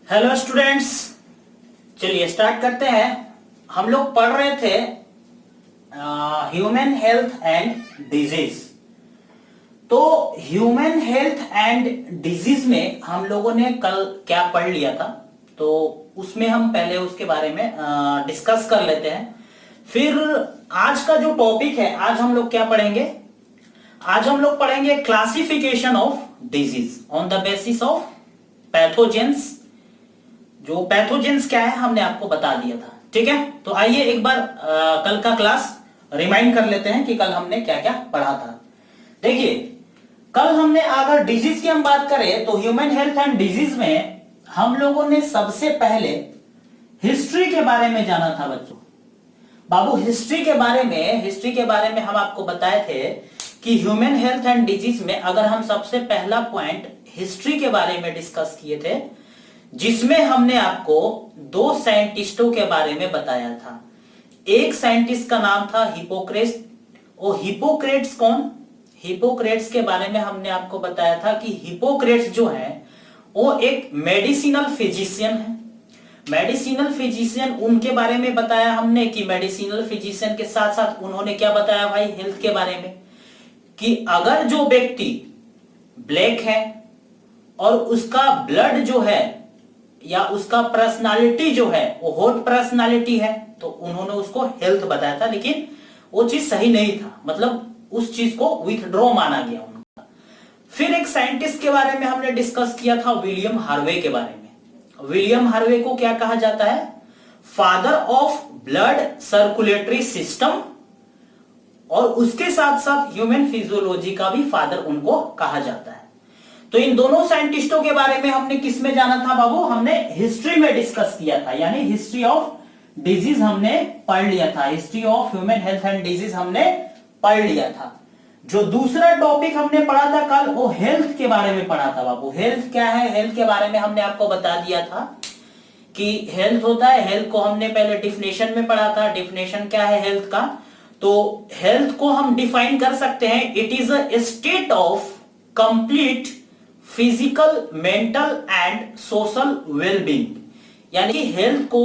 Hello students, चलिए start करते हैं। हम लोग पढ़ रहे थे ह्यूमन हेल्थ एंड डिजीज। तो ह्यूमन हेल्थ एंड डिजीज में हम लोगों ने कल क्या पढ़ लिया था, तो उसमें हम पहले उसके बारे में डिस्कस कर लेते हैं। फिर आज का जो टॉपिक है, आज हम लोग क्या पढ़ेंगे? आज हम लोग पढ़ेंगे classification of disease on the basis of pathogens. जो पैथोजेंस क्या है हमने आपको बता दिया था, ठीक है। तो आइए एक बार कल का क्लास रिमाइंड कर लेते हैं कि कल हमने क्या क्या पढ़ा था। देखिए, कल हमने अगर डिजीज की हम बात करें तो ह्यूमन हेल्थ एंड डिजीज में हम लोगों ने सबसे पहले हिस्ट्री के बारे में जाना था बच्चों। बाबू, हिस्ट्री के बारे में हम आपको बताए थे कि ह्यूमन हेल्थ एंड डिजीज में अगर हम सबसे पहला पॉइंट हिस्ट्री के बारे में डिस्कस किए थे, जिसमें हमने आपको दो साइंटिस्टों के बारे में बताया था। एक साइंटिस्ट का नाम था हिपोक्रेट्स। और हिपोक्रेट्स कौन? हिपोक्रेट्स के बारे में हमने आपको बताया था कि हिपोक्रेट्स जो है वो एक मेडिसिनल फिजिशियन है। मेडिसिनल फिजिशियन, उनके बारे में बताया हमने कि मेडिसिनल फिजिशियन के साथ साथ उन्होंने क्या बताया भाई हेल्थ के बारे में, कि अगर जो व्यक्ति ब्लैक है और उसका ब्लड जो है या उसका पर्सनालिटी जो है वो हॉट पर्सनालिटी है, तो उन्होंने उसको हेल्थ बताया था, लेकिन वो चीज सही नहीं था, मतलब उस चीज को विथड्रॉ माना गया उनका। फिर एक साइंटिस्ट के बारे में हमने डिस्कस किया था, विलियम हार्वे के बारे में। विलियम हार्वे को क्या कहा जाता है? Father of blood circulatory system, और उसके साथ साथ ह्यूमन फिजियोलॉजी का भी फादर उनको कहा जाता है। तो इन दोनों साइंटिस्टों के बारे में हमने किस में जाना था बाबू? हमने हिस्ट्री में डिस्कस किया था, यानी हिस्ट्री ऑफ डिजीज हमने पढ़ लिया था। History of human health and disease हमने पढ़ लिया था। जो दूसरा टॉपिक हमने पढ़ा था कल, वो हेल्थ के बारे में पढ़ा था बाबू। हेल्थ क्या है? हेल्थ के बारे में हमने आपको बता दिया था कि हेल्थ होता है। हेल्थ को हमने पहले डिफिनेशन में पढ़ा था। डिफिनेशन क्या है हेल्थ का? तो हेल्थ को हम डिफाइन कर सकते हैं, it is a state of complete physical, mental and social wellbeing. यानी कि हेल्थ को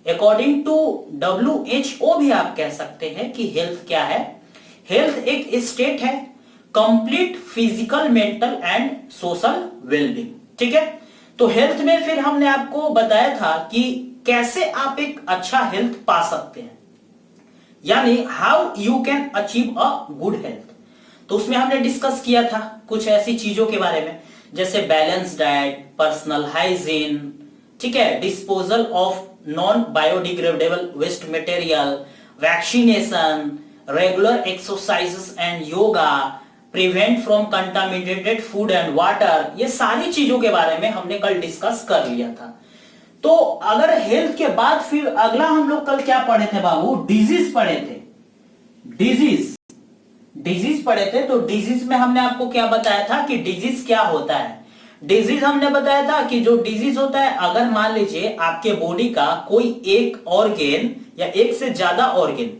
अकॉर्डिंग टू WHO भी आप कह सकते हैं कि हेल्थ क्या है? हेल्थ एक स्टेट है, complete physical, mental and social wellbeing, ठीक है। तो हेल्थ में फिर हमने आपको बताया था कि कैसे आप एक अच्छा हेल्थ पा सकते हैं, यानी how you can achieve a good health. तो उसमें हमने डिस्कस किया था कुछ ऐसी चीजों के बारे में, जैसे बैलेंस डाइट, पर्सनल हाइजीन, ठीक है, disposal of non biodegradable waste material, vaccination, regular exercises and yoga, prevent from contaminated food and water. ये सारी चीजों के बारे में हमने कल डिस्कस कर लिया था। तो अगर हेल्थ के बाद फिर अगला हम लोग कल क्या पढ़े थे बाबू? डिजीज पढ़े थे। डिजीज पढ़े थे। तो डिजीज में हमने आपको क्या बताया था कि डिजीज क्या होता है? डिजीज हमने बताया था कि जो डिजीज होता है, अगर मान लीजिए आपके बॉडी का कोई एक ऑर्गेन या एक से ज्यादा ऑर्गेन,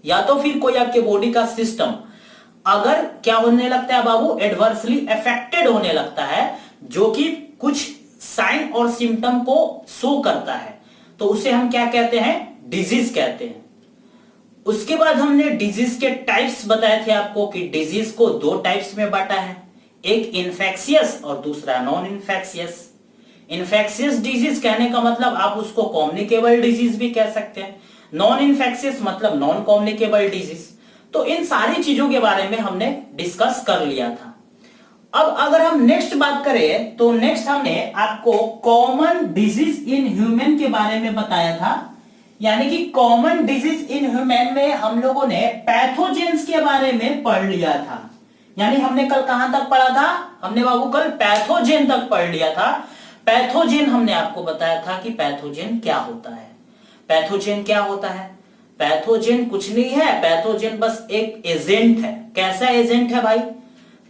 या तो फिर कोई आपके बॉडी का सिस्टम अगर क्या होने लगता है बाबू? एडवर्सली अफेक्टेड होने लगता है, जो कि कुछ साइन और सिम्टम को शो करता है, तो उसे हम क्या कहते हैं? डिजीज कहते हैं। उसके बाद हमने डिजीज के टाइप्स बताए थे आपको कि डिजीज को दो टाइप्स में बांटा है, एक इन्फेक्शियस और दूसरा नॉन इन्फेक्शियस। इन्फेक्शियस डिजीज कहने का मतलब आप उसको कम्युनिकेबल डिजीज भी कह सकते हैं, नॉन इन्फेक्शियस मतलब नॉन कम्युनिकेबल डिजीज। तो इन सारी चीजों के बारे में हमने डिस्कस कर लिया था। अब अगर हम नेक्स्ट बात करें तो नेक्स्ट हमने आपको कॉमन डिजीज इन ह्यूमन के बारे में बताया था, यानी कि कॉमन डिजीज इन ह्यूमन में हम लोगों ने पैथोजेंस के बारे में पढ़ लिया था। यानी हमने कल कहां तक पढ़ा था? हमने बाबू कल पैथोजेन तक पढ़ लिया था। पैथोजेन हमने आपको बताया था कि पैथोजेन क्या होता है। पैथोजेन क्या होता है? पैथोजेन कुछ नहीं है, पैथोजेन बस एक एजेंट है। कैसा एजेंट है भाई?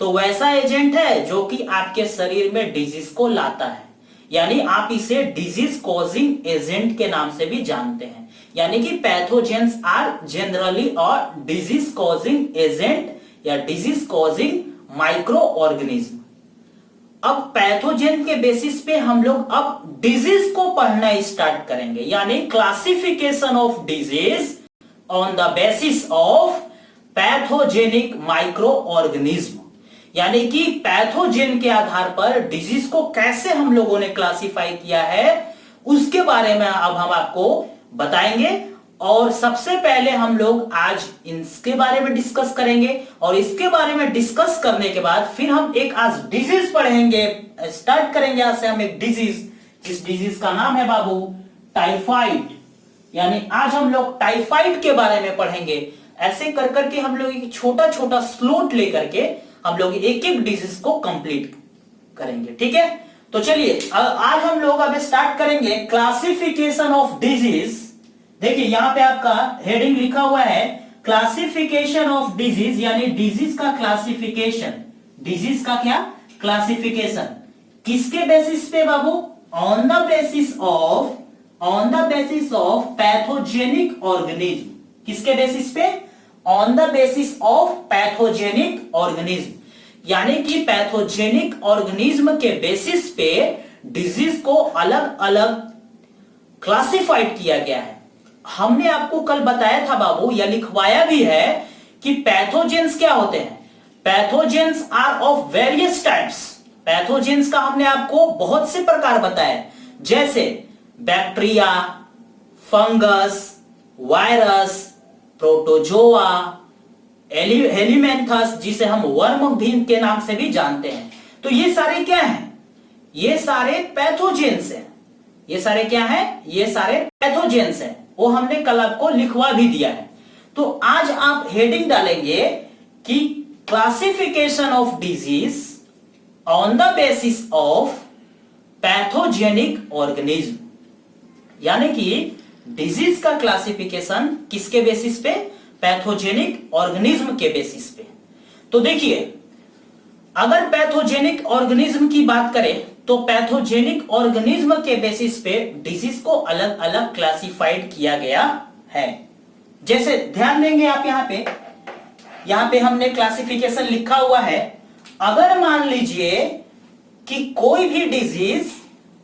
तो वैसा एजेंट है जो कि आपके शरीर में डिजीज को लाता है, यानी आप इसे डिजीज कॉजिंग एजेंट के नाम से भी जानते हैं। यानी कि पैथोजेंस आर जनरली और डिजीज कॉजिंग एजेंट या डिजीज कॉजिंग माइक्रो ऑर्गेनिज्म। अब पैथोजेन के बेसिस पे हम लोग अब डिजीज को पढ़ना स्टार्ट करेंगे, यानी classification of disease on the basis of pathogenic micro organism, यानी कि पैथोजेन के आधार पर डिजीज को कैसे हम लोगों ने क्लासिफाई किया है उसके बारे में अब हम आपको बताएंगे। और सबसे पहले हम लोग आज इसके बारे में डिस्कस करेंगे, और इसके बारे में डिस्कस करने के बाद फिर हम एक आज डिजीज पढ़ेंगे, स्टार्ट करेंगे आज से हम एक डिजीज, जिस डिजीज का नाम है बाबू टाइफाइड, यानी आज हम लोग टाइफाइड के बारे में पढ़ेंगे। ऐसे कर करके हम लोग एक छोटा छोटा स्लोट लेकर के हम लोग एक एक डिजीज को कंप्लीट करेंगे, ठीक है। तो चलिए आज हम लोग अब स्टार्ट करेंगे क्लासिफिकेशन ऑफ डिजीज। देखिए यहां पे आपका हेडिंग लिखा हुआ है क्लासिफिकेशन ऑफ डिजीज, यानी डिजीज का क्लासिफिकेशन। डिजीज का क्या क्लासिफिकेशन, किसके बेसिस पे बाबू? On the basis of pathogenic organism. किसके बेसिस पे? On the basis of pathogenic organism, यानी कि पैथोजेनिक ऑर्गेनिज्म के बेसिस पे डिजीज को अलग अलग क्लासिफाइड किया गया है। हमने आपको कल बताया था बाबू, या लिखवाया भी है कि पैथोजेंस क्या होते हैं। Pathogens are of various types. Pathogens का हमने आपको बहुत से प्रकार बताए, जैसे bacteria, fungus, virus, protozoa, helminths, जिसे हम वर्म भी के नाम से भी जानते हैं। तो ये सारे क्या हैं? ये सारे पैथोजेंस हैं। ये सारे क्या हैं? ये सारे पैथोजेंस हैं। वो हमने कल आपको लिखवा भी दिया है। तो आज आप हेडिंग डालेंगे कि classification of disease on the basis of pathogenic organism, यानी कि डिजीज का क्लासिफिकेशन किसके बेसिस पे? पैथोजेनिक ऑर्गेनिज्म के बेसिस पे। तो देखिए, अगर पैथोजेनिक ऑर्गेनिज्म की बात करें तो पैथोजेनिक ऑर्गेनिज्म के बेसिस पे डिजीज को अलग अलग क्लासिफाइड किया गया है। जैसे ध्यान देंगे आप यहां पे हमने क्लासिफिकेशन लिखा हुआ है। अगर मान लीजिए कि कोई भी डिजीज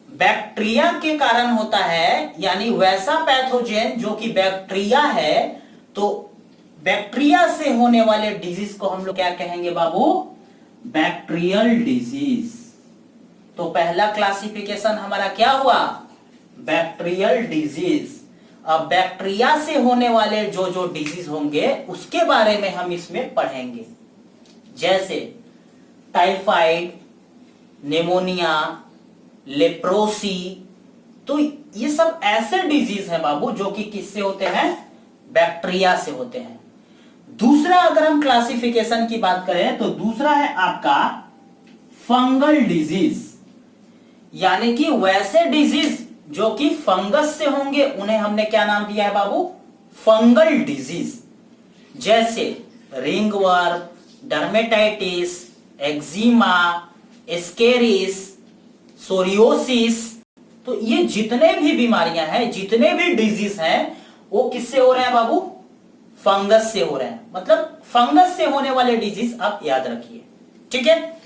बैक्टीरिया के कारण होता है, यानी वैसा पैथोजेन जो कि बैक्टीरिया है, तो बैक्टीरिया से होने वाले डिजीज को हम लोग क्या कहेंगे बाबू? Bacterial disease. तो पहला क्लासिफिकेशन हमारा क्या हुआ? Bacterial disease. अब बैक्टीरिया से होने वाले जो जो डिजीज होंगे उसके बारे में हम इसमें पढ़ेंगे, जैसे टाइफाइड, निमोनिया, लेप्रोसी। तो ये सब ऐसे डिजीज हैं बाबू जो कि किससे होते हैं? बैक्टीरिया से होते हैं। दूसरा अगर हम क्लासिफिकेशन की बात करें तो दूसरा है आपका फंगल डिजीज, यानी कि वैसे डिजीज जो कि फंगस से होंगे उन्हें हमने क्या नाम दिया है बाबू? Fungal disease. जैसे ringworm, dermatitis, eczema, ascaris, psoriasis. तो ये जितने भी बीमारियां हैं, जितने भी डिजीज हैं, वो किससे हो रहे हैं बाबू? फंगस से हो रहे हैं। मतलब फंगस से होने वाले डिजीज आप याद रखिए, ठीक है।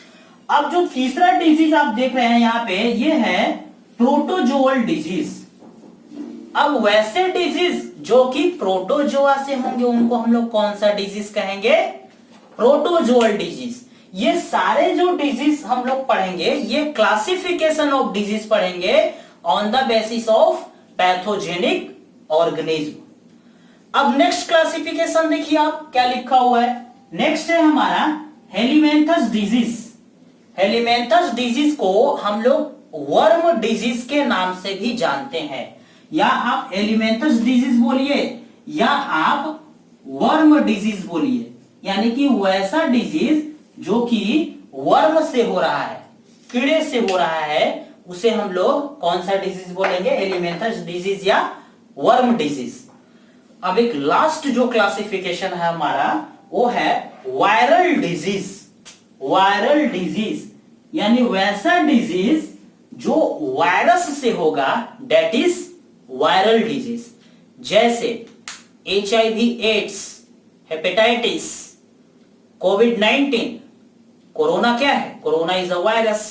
अब जो तीसरा डिजीज आप देख रहे हैं यहां पे, ये है प्रोटोजोअल डिजीज। अब वैसे डिजीज जो कि प्रोटोजोआ से होंगे उनको हम लोग कौन सा डिजीज कहेंगे? Protozoal disease. ये सारे जो डिजीज हम लोग पढ़ेंगे, ये क्लासिफिकेशन ऑफ डिजीज पढ़ेंगे on the basis of pathogenic organism. अब नेक्स्ट क्लासिफिकेशन देखिए आप क्या लिखा हुआ है। नेक्स्ट है हमारा हेलिमेंथस डिजीज। हेलिमेंथस डिजीज को हम लोग वर्म डिजीज के नाम से भी जानते हैं, या आप हेलिमेंथस डिजीज बोलिए या आप वर्म डिजीज बोलिए, यानी कि वैसा डिजीज जो कि वर्म से हो रहा है, कीड़े से हो रहा है, उसे हम लोग कौन सा डिजीज बोलेंगे? हेलिमेंथस डिजीज या वर्म डिजीज। अब एक लास्ट जो क्लासिफिकेशन है हमारा, वो है वायरल डिजीज। वायरल डिजीज यानी वैसा डिजीज जो वायरस से होगा, डेट इज वायरल डिजीज। जैसे HIV एड्स, हेपेटाइटिस, कोविड-19। कोरोना क्या है? Corona is a virus.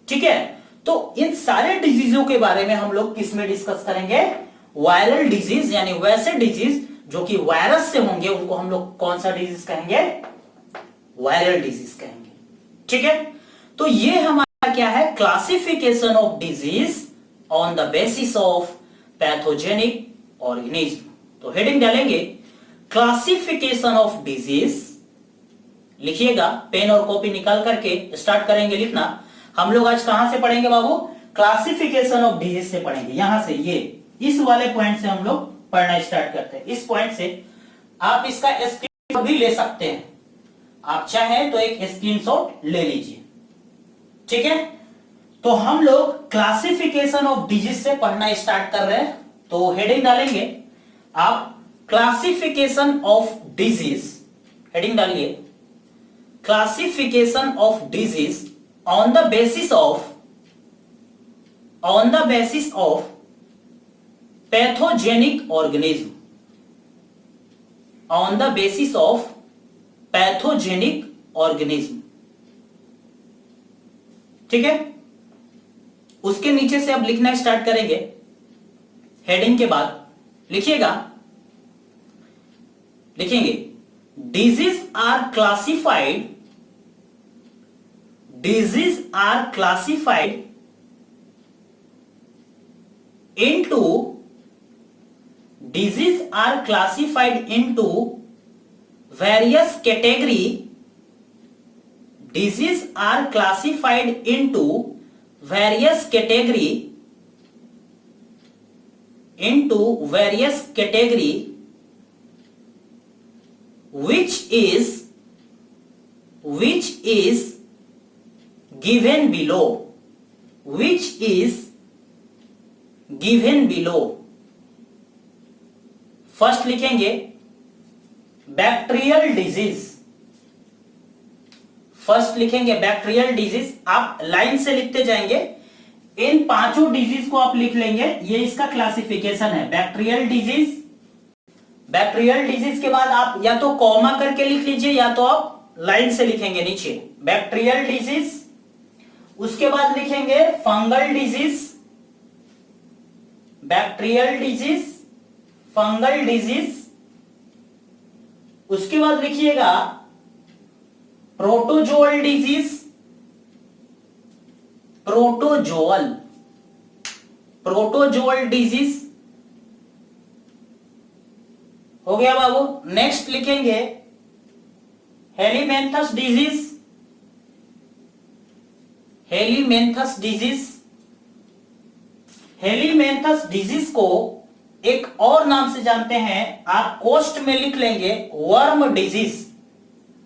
ठीक है, तो इन सारे डिजीजों के बारे में हम लोग किस में डिस्कस करेंगे? वायरल डिजीज, यानी वैसे डिजीज जो कि वायरस से होंगे उनको हम लोग कौन सा डिजीज कहेंगे? वायरल डिजीज कहेंगे। ठीक है, तो ये हमारा क्या है? Classification of disease on the basis of pathogenic organism. तो हेडिंग डालेंगे क्लासिफिकेशन ऑफ डिजीज, लिखिएगा, पेन और कॉपी निकाल करके स्टार्ट करेंगे लिखना। हम लोग आज कहां से पढ़ेंगे बाबू? क्लासिफिकेशन ऑफ डिजीज से पढ़ेंगे। यहां से, ये इस वाले पॉइंट से हम लोग पढ़ना स्टार्ट करते हैं। इस पॉइंट से आप इसका स्क्रीनशॉट भी ले सकते हैं, आप चाहें तो एक स्क्रीनशॉट ले लीजिए। ठीक है, तो हम लोग क्लासिफिकेशन ऑफ डिजीज से पढ़ना स्टार्ट कर रहे हैं। तो हेडिंग डालेंगे आप क्लासिफिकेशन ऑफ डिजीज, हेडिंग डालिए classification of disease on the basis of pathogenic organism, on the basis of pathogenic organism. ठीक है, उसके नीचे से अब लिखना स्टार्ट करेंगे। हेडिंग के बाद लिखिएगा, लिखेंगे disease are classified into various category. Disease are classified into various category which is given below. First लिखेंगे बैक्टीरियल डिजीज, फर्स्ट लिखेंगे बैक्टीरियल डिजीज। आप लाइन से लिखते जाएंगे, इन पांचों डिजीज को आप लिख लेंगे, ये इसका क्लासिफिकेशन है बैक्टीरियल डिजीज। बैक्टीरियल डिजीज के बाद आप या तो कॉमा करके लिख लीजिए या तो आप लाइन से लिखेंगे नीचे बैक्टीरियल डिजीज। उसके बाद लिखेंगे fungal disease, bacterial disease, fungal disease. उसके बाद लिखिएगा प्रोटोजोअल डिजीज, प्रोटोजोअल डिजीज हो गया बाबू। नेक्स्ट लिखेंगे हेलीमेंथस डिजीज, हेलीमेंथस डिजीज। हेलीमेंथस डिजीज को एक और नाम से जानते हैं, आप कोष्ट में लिख लेंगे वर्म डिजीज,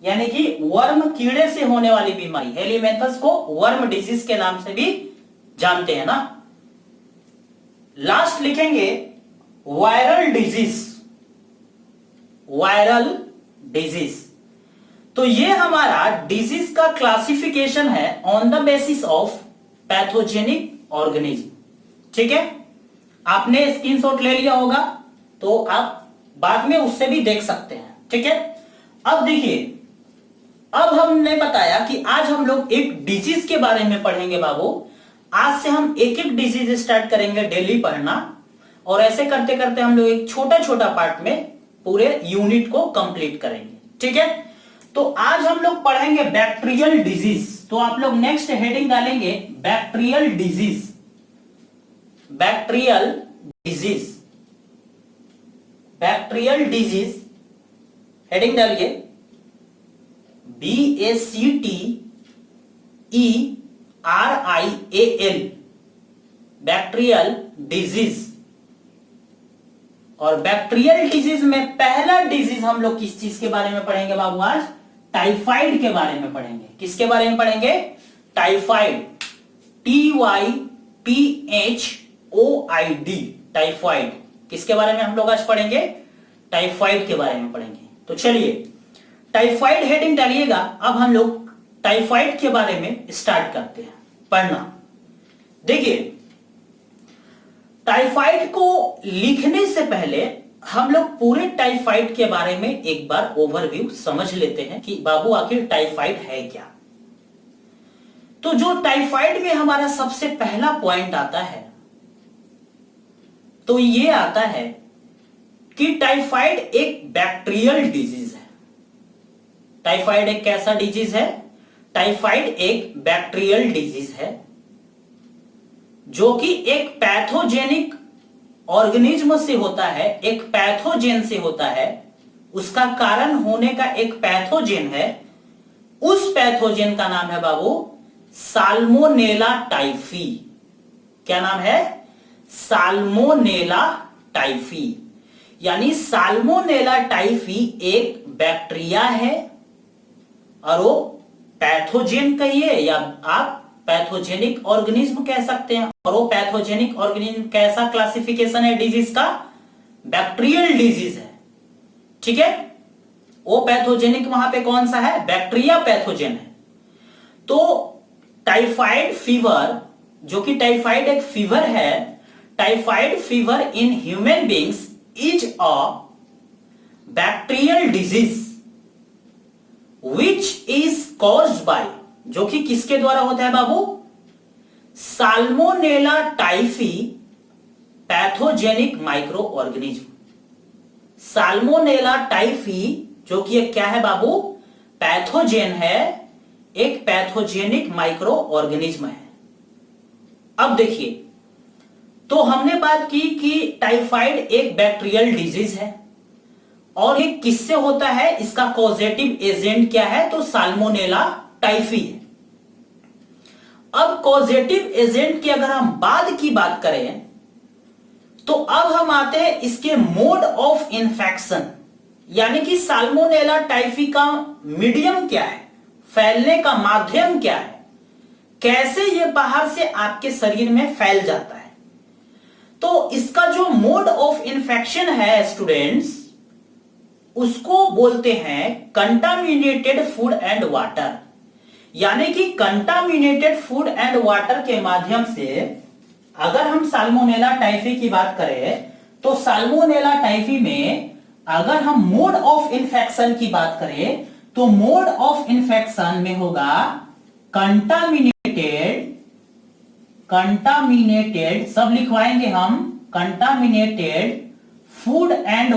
यानी कि वर्म कीड़े से होने वाली बीमारी। हेलीमेंथस को वर्म डिजीज के नाम से भी जानते हैं ना। लास्ट लिखेंगे वायरल डिजीज, वायरल डिजीज। तो ये हमारा डिजीज का क्लासिफिकेशन है on the basis of pathogenic organism. ठीक है, आपने स्क्रीनशॉट ले लिया होगा तो आप बाद में उससे भी देख सकते हैं। ठीक है, अब देखिए, अब हमने बताया कि आज हम लोग एक डिजीज के बारे में पढ़ेंगे बाबू। आज से हम एक एक डिजीज स्टार्ट करेंगे डेली पढ़ना, और ऐसे करते करते हम लोग एक छोटा छोटा पार्ट में पूरे यूनिट को कंप्लीट करेंगे। ठीक है, तो आज हम लोग पढ़ेंगे बैक्टीरियल डिजीज। तो आप लोग नेक्स्ट हेडिंग डालेंगे bacterial disease, bacterial disease, bacterial disease. Heading डालिए BACTERIAL, बैक्टीरियल डिजीज। और बैक्टीरियल डिजीज में पहला डिजीज हम लोग किस चीज के बारे में पढ़ेंगे बाबू? आज टाइफाइड के बारे में पढ़ेंगे। किसके बारे में पढ़ेंगे? Typhoid, TYPHOID, typhoid. किसके बारे में हम लोग आज पढ़ेंगे? टाइफाइड के बारे में पढ़ेंगे। तो चलिए टाइफाइड हेडिंग डालिएगा। अब हम लोग टाइफाइड के बारे में स्टार्ट करते हैं पढ़ना। देखिए, टाइफाइड को लिखने से पहले हम लोग पूरे टाइफाइड के बारे में एक बार ओवरव्यू समझ लेते हैं कि बाबू आखिर टाइफाइड है क्या। तो जो टाइफाइड में हमारा सबसे पहला पॉइंट आता है तो ये आता है कि टाइफाइड एक बैक्टीरियल डिजीज है। टाइफाइड एक कैसा डिजीज है? टाइफाइड एक बैक्टीरियल डिजीज है जो कि एक पैथोजेनिक ऑर्गेनिज्म से होता है, एक पैथोजेन से होता है। उसका कारण होने का एक पैथोजेन है। उस पैथोजेन का नाम है बाबू साल्मोनेला टाइफी। क्या नाम है? Salmonella typhi. यानी साल्मोनेला टाइफी एक बैक्टीरिया है और वो पैथोजेन कहिए या आप पैथोजेनिक ऑर्गेनिज्म कह सकते हैं। और वो पैथोजेनिक ऑर्गेनिज्म कैसा क्लासिफिकेशन है डिजीज का? बैक्टीरियल डिजीज है। ठीक है, वो पैथोजेनिक वहां पे कौन सा है? बैक्टीरिया पैथोजेन है। तो टाइफाइड फीवर, जो कि टाइफाइड एक फीवर है, typhoid fever in human beings is a bacterial disease which is caused by, जो कि किसके द्वारा होता है बाबू? Salmonella typhi pathogenic microorganism. Salmonella typhi जो कि एक क्या है बाबू? पैथोजेन है, एक पैथोजेनिक माइक्रो ऑर्गेनिज्म है। अब देखिए, तो हमने बात की कि टाइफाइड एक बैक्टीरियल डिजीज है और ये किससे होता है? इसका कॉजेटिव एजेंट क्या है? तो साल्मोनेला टाइफी है। अब कॉजेटिव एजेंट की अगर हम बाद की बात करें तो अब हम आते हैं इसके मोड ऑफ इन्फेक्शन, यानी कि साल्मोनेला टाइफी का मीडियम क्या है, फैलने का माध्यम क्या है, कैसे ये बाहर से आपके शरीर में फैल जाता है। तो इसका जो मोड ऑफ इन्फेक्शन है स्टूडेंट्स, उसको बोलते हैं कंटामिनेटेड फूड एंड वाटर। यानी कि कंटामिनेटेड फूड एंड वाटर के माध्यम से अगर हम साल्मोनेला टाइफी की बात करें तो साल्मोनेला टाइफी में अगर हम मोड ऑफ इन्फेक्शन की बात करें तो मोड ऑफ इन्फेक्शन में होगा कंटामिनेटेड, सब लिखवाएंगे हम, कंटामिनेटेड फूड एंड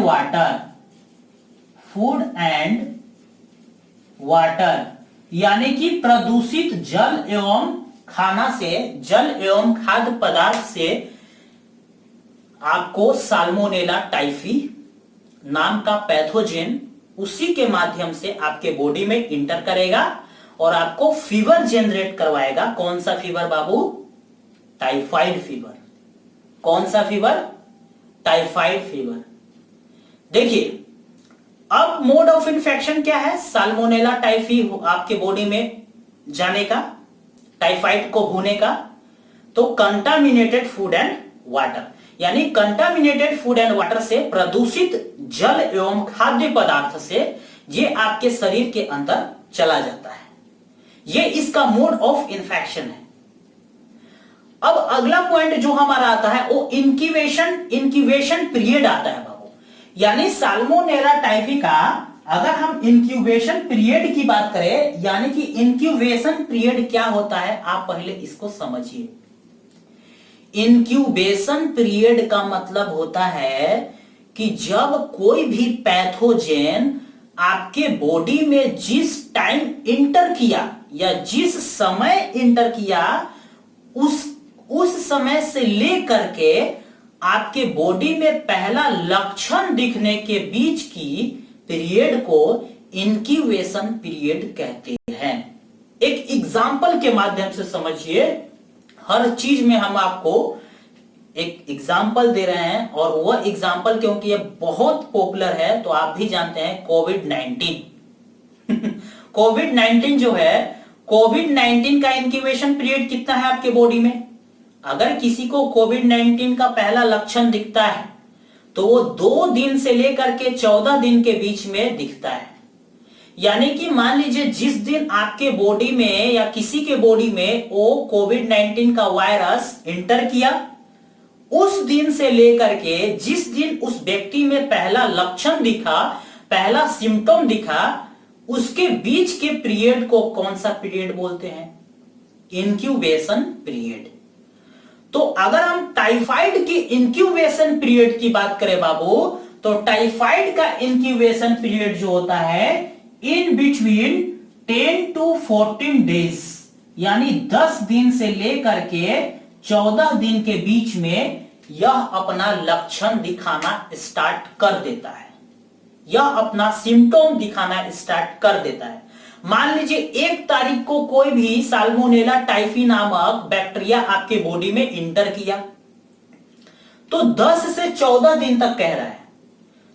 वाटर, यानी कि प्रदूषित जल एवं खाना से, जल एवं खाद्य पदार्थ से आपको साल्मोनेला टाइफी नाम का पैथोजेन उसी के माध्यम से आपके बॉडी में इंटर करेगा और आपको फीवर जनरेट करवाएगा। कौन सा फीवर बाबू? Typhoid fever. कौन सा फीवर? Typhoid fever. देखिए, अब मोड ऑफ इन्फेक्शन क्या है? साल्मोनेला टाइफी आपके बॉडी में जाने का, टाइफाइड को होने का। तो कंटामिनेटेड फूड एंड वाटर, यानी कंटामिनेटेड फूड एंड वाटर से, प्रदूषित जल एवं खाद्य पदार्थ से ये आपके शरीर के अंदर चला जाता है। ये इसका मोड ऑफ इन्फेक्शन है। अब अगला पॉइंट जो हमारा आता है वो इंक्यूबेशन पीरियड आता है बाबू। यानी साल्मोनेला टाइफी का अगर हम इंक्यूबेशन पीरियड की बात करें, यानी कि इंक्यूबेशन पीरियड क्या होता है, आप पहले इसको समझिए। इंक्यूबेशन पीरियड का मतलब होता है कि जब कोई भी पैथोजेन आपके बॉडी में जिस टाइम इंटर किया या जिस समय इंटर किया, उस समय से लेकर के आपके बॉडी में पहला लक्षण दिखने के बीच की पीरियड को इंक्यूबेशन पीरियड कहते हैं। एक एग्जाम्पल के माध्यम से समझिए, हर चीज में हम आपको एक एग्जाम्पल दे रहे हैं और वह एग्जाम्पल क्योंकि ये बहुत पॉपुलर है तो आप भी जानते हैं कोविड-19 कोविड-19 जो है, कोविड-19 का इंक्यूबेशन पीरियड कितना है आपके बॉडी में? अगर किसी को कोविड-19 का पहला लक्षण दिखता है तो वो 2 दिन से लेकर के 14 दिन के बीच में दिखता है। यानी कि मान लीजिए जिस दिन आपके बॉडी में या किसी के बॉडी में वो कोविड-19 का वायरस इंटर किया, उस दिन से लेकर के जिस दिन उस व्यक्ति में पहला लक्षण दिखा, पहला सिम्टम दिखा, उसके बीच के पीरियड को कौन सा पीरियड बोलते हैं? Incubation period. तो अगर हम टाइफाइड की इंक्यूबेशन पीरियड की बात करें बाबू, तो टाइफाइड का इंक्यूबेशन पीरियड जो होता है इन बिटवीन 10 to 14 डेज, यानी 10 दिन से लेकर के 14 दिन के बीच में यह अपना लक्षण दिखाना स्टार्ट कर देता है, यह अपना सिम्टोम दिखाना स्टार्ट कर देता है। मान लीजिए 1 तारीख को कोई भी साल्मोनेला टाइफी नामक बैक्टीरिया आपके बॉडी में इंटर किया, तो 10 से 14 दिन तक कह रहा है।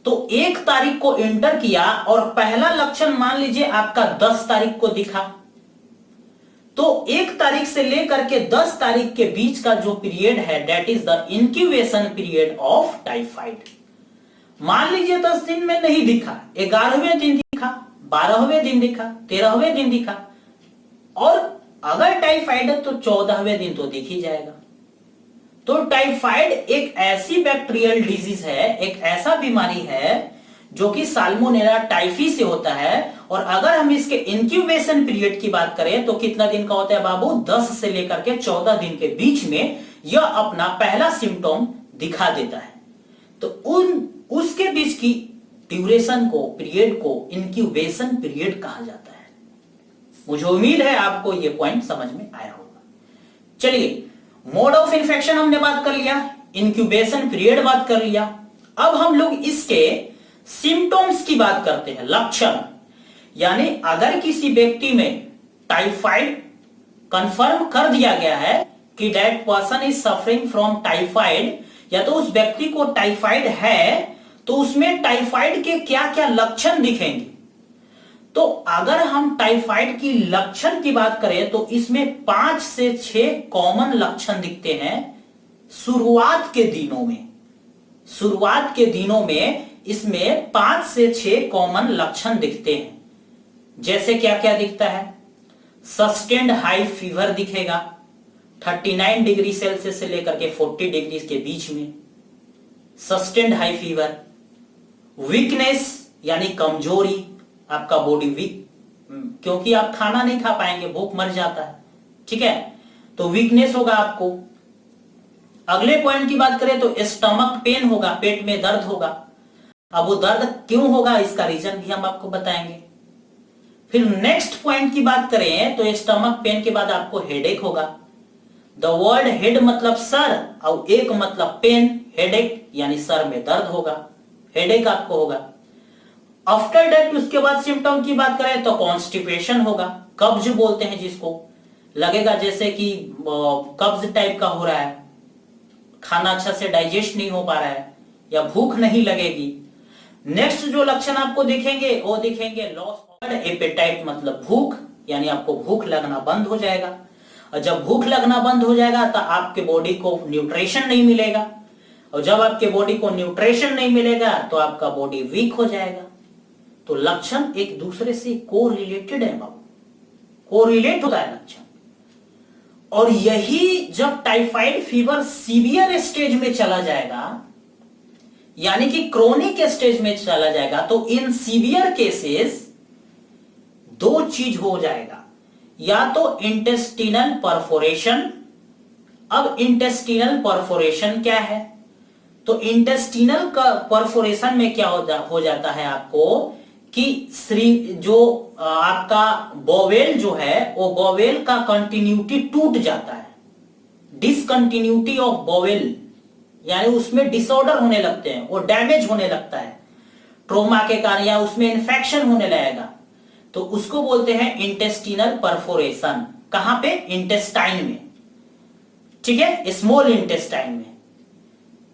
तो 1 तारीख को इंटर किया और पहला लक्षण मान लीजिए आपका 10 तारीख को दिखा, तो 1 तारीख से लेकर के 10 तारीख के बीच का जो पीरियड है that is the incubation period of typhoid. मान लीजिए 10 दिन में नहीं दिखा, 11वें दिन दिखा, 12वें दिन दिखा, 13वें दिन दिखा, और अगर टाइफाइड है तो 14वें दिन तो दिख ही जाएगा। तो टाइफाइड एक ऐसी बैक्टीरियल डिजीज है, एक ऐसा बीमारी है जो कि साल्मोनेला टाइफी से होता है। और अगर हम इसके इंक्यूबेशन पीरियड की बात करें तो कितना दिन का होता है बाबू, 10 से लेकर के 14 दिन के बीच में यह अपना पहला सिम्टोम दिखा देता है। तो उसके बीच की ड्यूरेशन को, पीरियड को इंक्यूबेशन पीरियड कहा जाता है। मुझे उम्मीद है आपको यह पॉइंट समझ में आया होगा। चलिए, मोड ऑफ इन्फेक्शन हमने बात कर लिया, इंक्यूबेशन पीरियड बात कर लिया। अब हम लोग इसके सिम्टोम्स की बात करते हैं, लक्षण। यानी अगर किसी व्यक्ति में टाइफाइड कंफर्म कर दिया गया है कि that person is suffering from typhoid, या तो उस व्यक्ति को टाइफाइड है, तो उसमें टाइफाइड के क्या क्या लक्षण दिखेंगे। तो अगर हम टाइफाइड की लक्षण की बात करें तो इसमें 5 से 6 कॉमन लक्षण दिखते हैं शुरुआत के दिनों में। शुरुआत के दिनों में इसमें 5 से 6 कॉमन लक्षण दिखते हैं। जैसे क्या क्या दिखता है, सस्टेन्ड हाई फीवर दिखेगा 39 डिग्री सेल्सियस से लेकर के 40 डिग्री के बीच में, सस्टेन्ड हाई फीवर। वीकनेस यानी कमजोरी, आपका बॉडी वीक, क्योंकि आप खाना नहीं खा पाएंगे, भूख मर जाता है, ठीक है, तो वीकनेस होगा आपको। अगले पॉइंट की बात करें तो स्टमक पेन होगा, पेट में दर्द होगा। अब वो दर्द क्यों होगा इसका रीजन भी हम आपको बताएंगे। फिर नेक्स्ट पॉइंट की बात करें तो स्टमक पेन के बाद आपको हेडेक होगा। द वर्ड हेड मतलब सर और एक मतलब पेन, हेडेक यानी सर में दर्द होगा, हेडेक आपको होगा। आफ्टर दैट उसके बाद सिम्टम की बात करें तो कॉन्स्टिपेशन होगा, कब्ज बोलते हैं जिसको, लगेगा जैसे कि कब्ज टाइप का हो रहा है, खाना अच्छा से डाइजेस्ट नहीं हो पा रहा है या भूख नहीं लगेगी। नेक्स्ट जो लक्षण आपको दिखेंगे वो दिखेंगे लॉस ऑफ एपेटाइट मतलब भूख, यानी आपको भूख लगना बंद हो जाएगा। और जब भूख लगना बंद हो जाएगा तो आपके बॉडी को न्यूट्रिशन नहीं मिलेगा, और जब आपके बॉडी को न्यूट्रिशन नहीं मिलेगा तो आपका बॉडी वीक हो जाएगा। तो लक्षण एक दूसरे से कोरिलेटेड है बाबू, कोरिलेट होता है लक्षण। और यही जब टाइफाइड फीवर सीवियर स्टेज में चला जाएगा, यानी कि क्रोनिक स्टेज में चला जाएगा, तो इन सीवियर केसेस 2 चीज हो जाएगा, या तो इंटेस्टिनल परफोरेशन। अब इंटेस्टिनल परफोरेशन क्या है, तो इंटेस्टिनल का परफोरेशन में क्या हो जाता है आपको कि जो आपका बोवेल जो है वो बोवेल का कंटिन्यूटी टूट जाता है, डिसकंटिन्यूटी ऑफ बोवेल, यानी उसमें डिसऑर्डर होने लगते हैं, वो डैमेज होने लगता है ट्रोमा के कारण, या उसमें इन्फेक्शन होने लगेगा, तो उसको बोलते हैं इंटेस्टिनल परफोरेशन। कहां पे, इंटेस्टाइन में, ठीक है, स्मॉल इंटेस्टाइन में।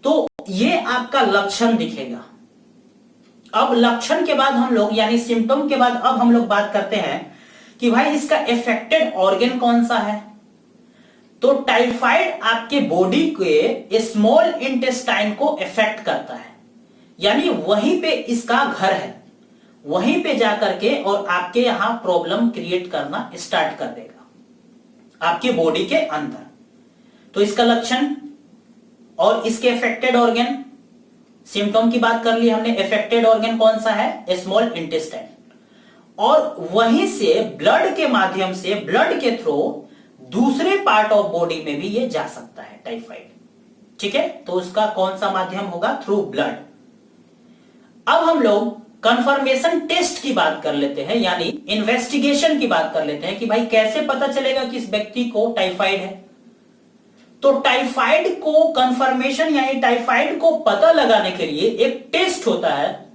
तो ये आपका लक्षण दिखेगा। अब लक्षण के बाद हम लोग, यानी सिम्टम के बाद अब हम लोग बात करते हैं कि भाई इसका इफेक्टेड ऑर्गन कौन सा है। तो टाइफाइड आपके बॉडी के स्मॉल इंटेस्टाइन को इफेक्ट करता है, यानी वहीं पे इसका घर है, वहीं पे जाकर के और आपके यहां प्रॉब्लम क्रिएट करना स्टार्ट कर देगा आपके बॉडी के अंदर। तो इसका लक्षण और इसके इफेक्टेड ऑर्गन, सिम्टम की बात कर ली हमने, इफेक्टेड ऑर्गन कौन सा है, स्मॉल इंटेस्टाइन। और वहीं से ब्लड के माध्यम से, ब्लड के थ्रू दूसरे पार्ट ऑफ बॉडी में भी ये जा सकता है टाइफाइड। ठीक है, तो उसका कौन सा माध्यम होगा? Through blood. अब हम लोग कंफर्मेशन टेस्ट की बात कर लेते हैं, यानी इन्वेस्टिगेशन की बात कर लेते हैं कि भाई कैसे पता चलेगा कि इस व्यक्ति को टाइफाइड है। तो टाइफाइड को कंफर्मेशन यानी टाइफाइड को पता लगाने के लिए एक टेस्ट होता है,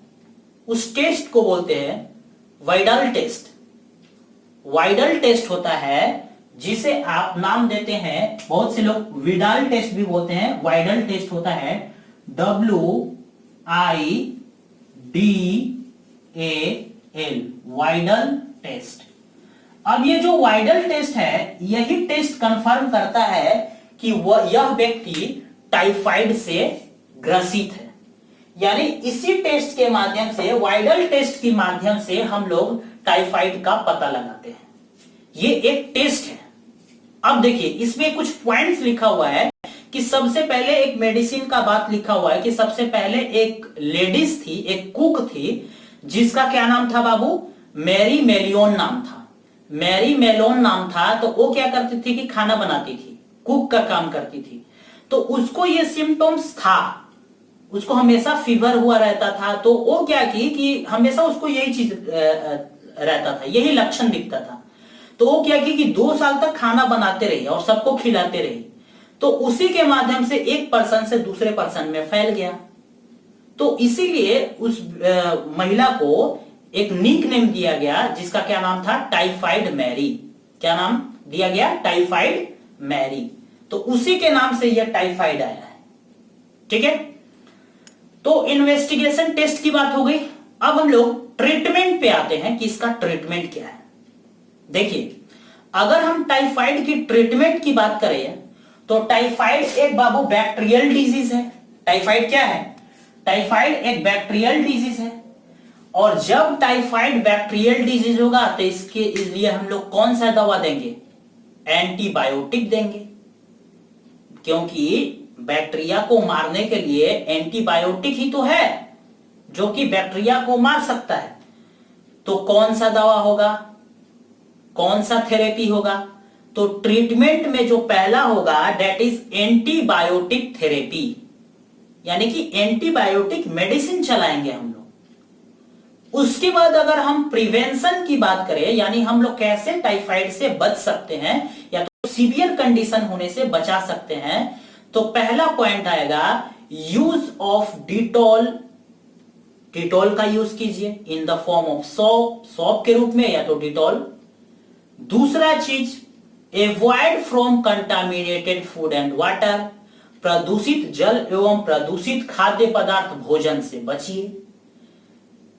उस टेस्ट को बोलते हैं वाइडल टेस्ट। वाइडल टेस्ट होता है जिसे आप नाम देते हैं, बहुत से लोग विडाल टेस्ट भी बोलते हैं, वाइडल टेस्ट होता है WIDAL, वाइडल टेस्ट। अब ये जो वाइडल टेस्ट है, यही टेस्ट कंफर्म करता है कि यह व्यक्ति टाइफाइड से ग्रसित है। यानी इसी टेस्ट के माध्यम से, वाइडल टेस्ट के माध्यम से हम लोग टाइफाइड का पता लगाते हैं। ये एक टेस्ट है। अब देखिए इसमें कुछ पॉइंट्स लिखा हुआ है कि सबसे पहले एक मेडिसिन का बात लिखा हुआ है कि सबसे पहले एक लेडीज थी, एक कुक थी, जिसका क्या नाम था बाबू? मैरी मेलियोन नाम था। मैरी मेलोन नाम था। तो वो क्या करती थी कि खाना बनाती थी, कुक का काम करती थी। तो उसको ये सिम्टम्स था, उसको हमेशा फीवर हुआ रहता था। तो वो क्या की कि हमेशा उसको यही चीज रहता था, यही लक्षण दिखता था। तो वो क्या की कि 2 साल तक खाना बनाते रही और सबको खिलाते रही। तो उसी के माध्यम से एक पर्सन से दूसरे पर्सन में फैल गया। तो इसीलिए उस महिला को एक निक नेम दिया गया, जिसका क्या नाम था? Typhoid Mary. क्या नाम दिया गया? Typhoid Mary. तो उसी के नाम से यह टाइफाइड आया है। ठीक है, तो इन्वेस्टिगेशन टेस्ट की बात हो गई। अब हम लोग ट्रीटमेंट पे आते हैं कि इसका ट्रीटमेंट क्या है। देखिए, अगर हम टाइफाइड की ट्रीटमेंट की बात करें तो टाइफाइड एक बाबू बैक्टीरियल डिजीज है। टाइफाइड क्या है? टाइफाइड एक बैक्टीरियल डिजीज है। और जब टाइफाइड बैक्टीरियल डिजीज होगा तो इसके लिए हम लोग कौन सा दवा देंगे? एंटीबायोटिक देंगे, क्योंकि बैक्टीरिया को मारने के लिए एंटीबायोटिक ही तो है जो कि बैक्टीरिया को मार सकता है। तो कौन सा दवा होगा, कौन सा थेरेपी होगा? तो ट्रीटमेंट में जो पहला होगा दैट इज एंटीबायोटिक थेरेपी, यानी कि एंटीबायोटिक मेडिसिन चलाएंगे हम लोग। उसके बाद अगर हम प्रिवेंशन की बात करें, यानी हम लोग कैसे टाइफाइड से बच सकते हैं या तो सीवियर कंडीशन होने से बचा सकते हैं, तो पहला पॉइंट आएगा यूज ऑफ डिटॉल। डिटॉल का यूज कीजिए in the form of shop, shop के रूप में या तो डिटॉल। दूसरा चीज, avoid from contaminated food and water. प्रदूषित जल एवं प्रदूषित खाद्य पदार्थ भोजन से बचिए।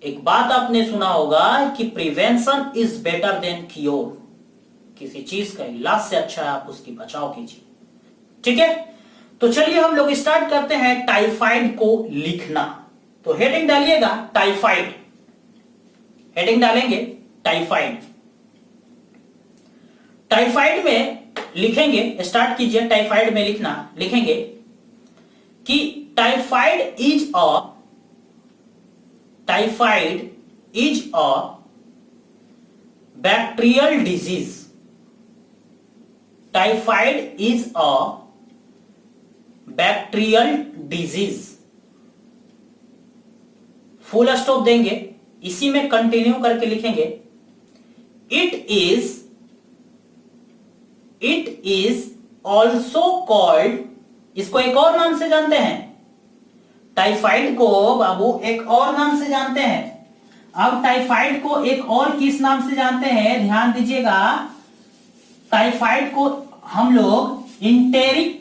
एक बात आपने सुना होगा कि prevention is better than cure. किसी चीज का इलाज से अच्छा है आप उसकी बचाव कीजिए। ठीक है, तो चलिए हम लोग स्टार्ट करते हैं टाइफाइड को लिखना। तो हेडिंग डालिएगा टाइफाइड, हेडिंग डालेंगे टाइफाइड। टाइफाइड में लिखेंगे, स्टार्ट कीजिए टाइफाइड में लिखना। लिखेंगे कि typhoid is a bacterial disease. Typhoid is a bacterial disease. Full stop देंगे, इसी में कंटिन्यू करके लिखेंगे इट इज ऑल्सो कॉल्ड। इसको एक और नाम से जानते हैं, टाइफाइड को बाबू एक और नाम से जानते हैं। अब टाइफाइड को एक और किस नाम से जानते हैं, ध्यान दीजिएगा। टाइफाइड को हम लोग इंटेरिक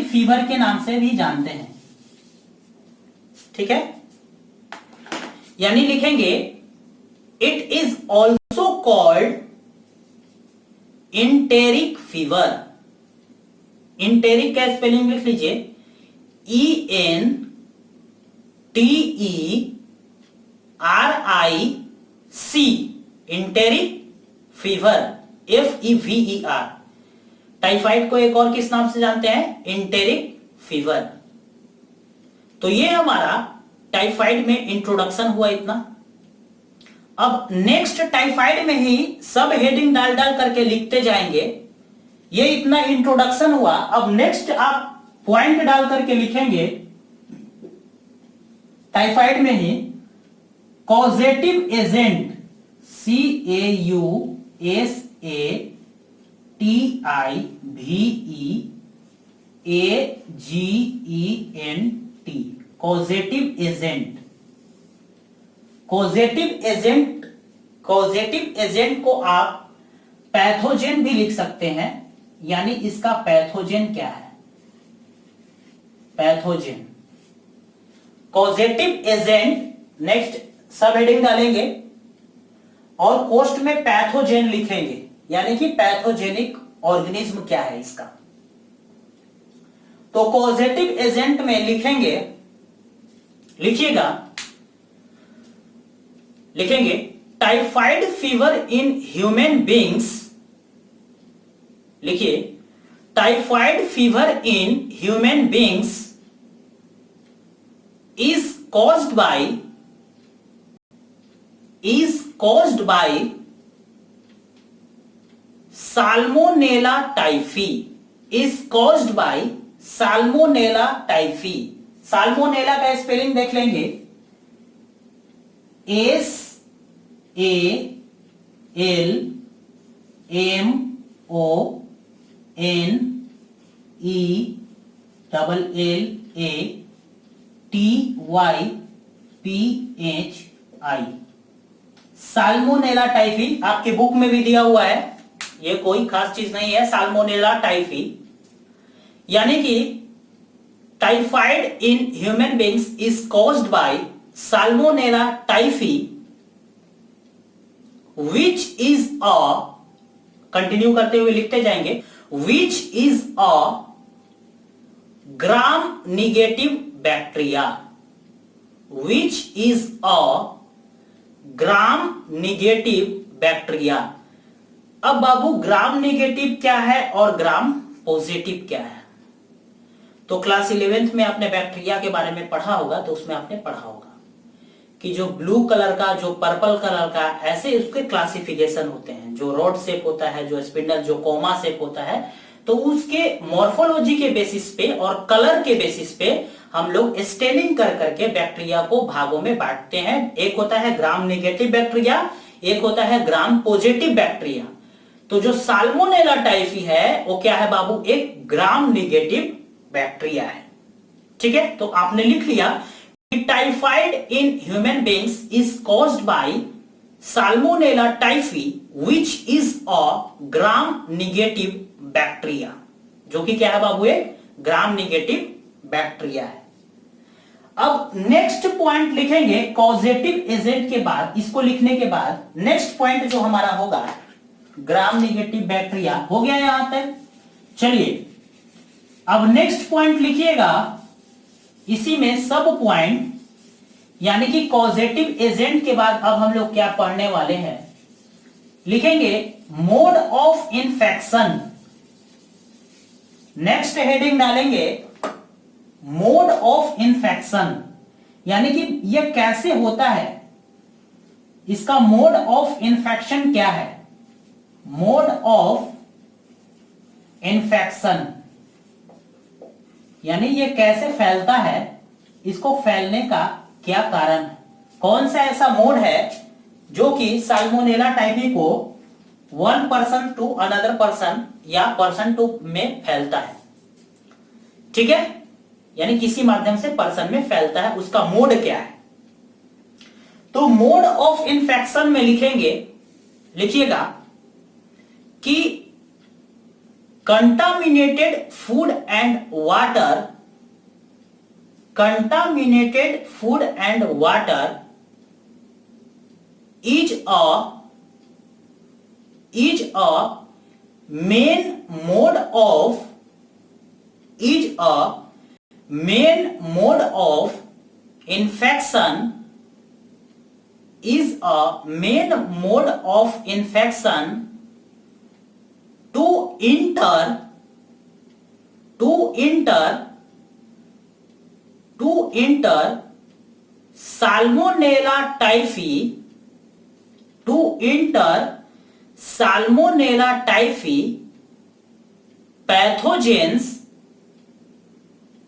फीवर के नाम से भी जानते हैं। ठीक है, यानी लिखेंगे it is also called enteric fever. Enteric का स्पेलिंग लिख लीजिए ENTERIC, enteric fever, FEVER। Typhoid को एक और किस नाम से जानते हैं, इंटेरिक फीवर। तो ये हमारा टाइफाइड में इंट्रोडक्शन हुआ इतना। अब नेक्स्ट टाइफाइड में ही सब हेडिंग डाल डाल करके लिखते जाएंगे। ये इतना इंट्रोडक्शन हुआ। अब नेक्स्ट आप पॉइंट डाल करके लिखेंगे टाइफाइड में ही causative agent, CAUSATIVEAGENT, causative agent. Causative agent को आप पैथोजेन भी लिख सकते हैं, यानी इसका पैथोजेन क्या है, पैथोजेन। कॉजेटिव एजेंट नेक्स्ट सब हेडिंग डालेंगे और पोस्ट में पैथोजेन लिखेंगे, यानी कि पैथोजेनिक ऑर्गेनिज्म क्या है इसका। तो कॉजेटिव एजेंट में लिखेंगे, लिखेंगे typhoid fever in human beings. लिखिए typhoid fever in human beings is caused by Salmonella typhi, is caused by Salmonella typhi। Salmonella का स्पेलिंग देख लेंगे, SALMONELLATYPHI, साल्मोनेला टाइफी। आपकी बुक में भी दिया हुआ है, ये कोई खास चीज नहीं है। साल्मोनेला टाइफी यानी कि typhoid in human beings is caused bye salmonella typhi which is a, continue करते हुए लिखते जाएंगे, which is a gram negative bacteria, which is a gram negative bacteria. अब बाबू ग्राम निगेटिव क्या है और ग्राम पॉजिटिव क्या है? तो क्लास 11th में आपने बैक्टीरिया के बारे में पढ़ा होगा, तो उसमें आपने पढ़ा होगा कि जो ब्लू कलर का, जो पर्पल कलर का, ऐसे उसके क्लासिफिकेशन होते हैं। जो रॉड शेप होता है, जो स्पिंडल, जो कोमा शेप होता है, तो उसके मॉर्फोलॉजी के बेसिस पे और कलर के बेसिस पे हम लोग स्टेनिंग कर करके बैक्टीरिया को भागों में बांटते हैं। एक होता है ग्राम नेगेटिव बैक्टीरिया, एक होता है ग्राम पॉजिटिव बैक्टीरिया। तो जो साल्मोनेला टाइफी है वो क्या है बाबू? एक ग्राम नेगेटिव बैक्टीरिया है। ठीक है, तो आपने लिख लिया कि typhoid in human beings is caused bye salmonella typhi which is a gram negative bacteria, जो कि क्या है बाबू? एक ग्राम नेगेटिव बैक्टीरिया है। अब नेक्स्ट पॉइंट लिखेंगे कॉजेटिव एजेंट के बाद। इसको लिखने के बाद नेक्स्ट पॉइंट जो हमारा होगा ग्राम नेगेटिव बैक्टीरिया हो गया यहां तक। चलिए अब नेक्स्ट पॉइंट लिखिएगा, इसी में सब पॉइंट, यानी कि कॉजेटिव एजेंट के बाद अब हम लोग क्या पढ़ने वाले हैं, लिखेंगे mode of infection. Next heading डालेंगे मोड ऑफ इंफेक्शन, यानी कि यह कैसे होता है, इसका मोड ऑफ इंफेक्शन क्या है। मोड ऑफ इंफेक्शन यानी ये कैसे फैलता है, इसको फैलने का क्या कारण है, कौन सा ऐसा मोड है जो कि साल्मोनेला टाइफी को one person to another person या पर्सन टू में फैलता है। ठीक है, यानी किसी माध्यम से पर्सन में फैलता है, उसका मोड क्या है। तो मोड ऑफ इंफेक्शन में लिखिएगा कि contaminated food and water, contaminated food and water is a main mode of infection, is a main mode of infection to enter Salmonella typhi to enter salmonella typhi pathogens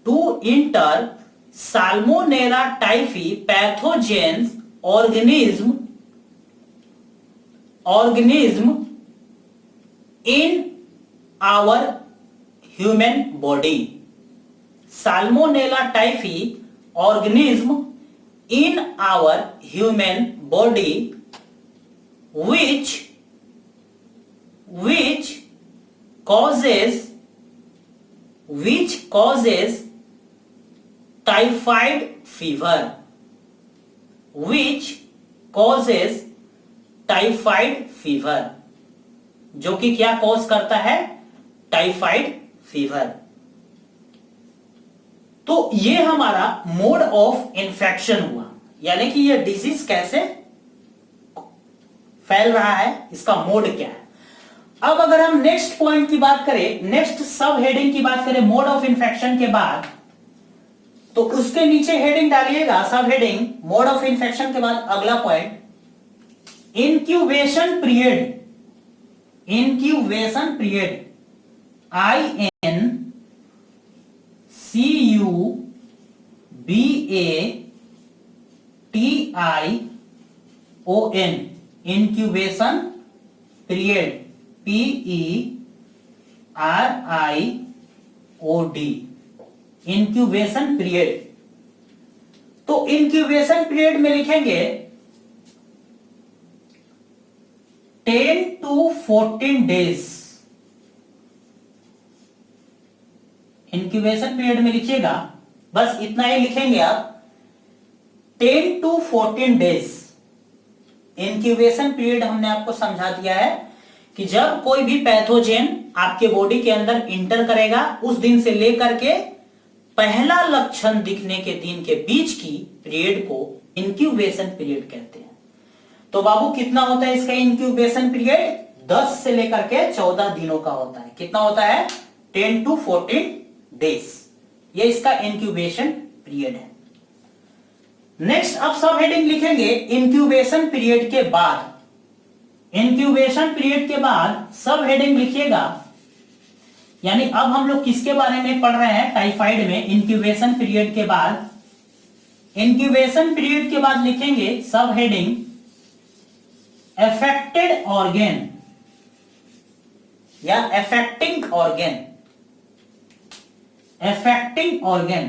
to enter salmonella typhi pathogens organism in our human body. Salmonella typhi organism in our human body which causes typhoid fever, which causes typhoid fever, जो कि क्या cause करता है? Typhoid fever. तो ये हमारा mode of infection हुआ, यानी कि ये डिजीज कैसे फैल रहा है, इसका मोड क्या है। अब अगर हम नेक्स्ट पॉइंट की बात करें, नेक्स्ट सब हेडिंग की बात करें मोड ऑफ इंफेक्शन के बाद, तो उसके नीचे हेडिंग डालिएगा, सब हेडिंग मोड ऑफ इंफेक्शन के बाद अगला point incubation period, INCUBATION, incubation period, PERIOD, incubation period। तो incubation period में लिखेंगे 10 to 14 days। इंक्यूबेशन पीरियड में लिखिएगा, बस इतना ही लिखेंगे आप, 10 to 14 डेज। इंक्यूबेशन पीरियड हमने आपको समझा दिया है कि जब कोई भी पैथोजेन आपके बॉडी के अंदर इंटर करेगा, उस दिन से लेकर के पहला लक्षण दिखने के दिन के बीच की पीरियड को इंक्यूबेशन पीरियड कहते हैं। तो बाबू कितना होता है इसका इंक्यूबेशन पीरियड? 10 से लेकर के 14 दिनों का होता है। कितना होता है? 10 to 14 डेज। ये इसका इंक्यूबेशन पीरियड है। नेक्स्ट अब सब हेडिंग लिखेंगे इंक्यूबेशन पीरियड के बाद। इंक्यूबेशन पीरियड के बाद सब हेडिंग लिखिएगा, यानी अब हम लोग किसके बारे में पढ़ रहे हैं? टाइफाइड में इंक्यूबेशन पीरियड के बाद, इंक्यूबेशन पीरियड के बाद लिखेंगे सब हेडिंग affected organ या affecting organ, affecting organ,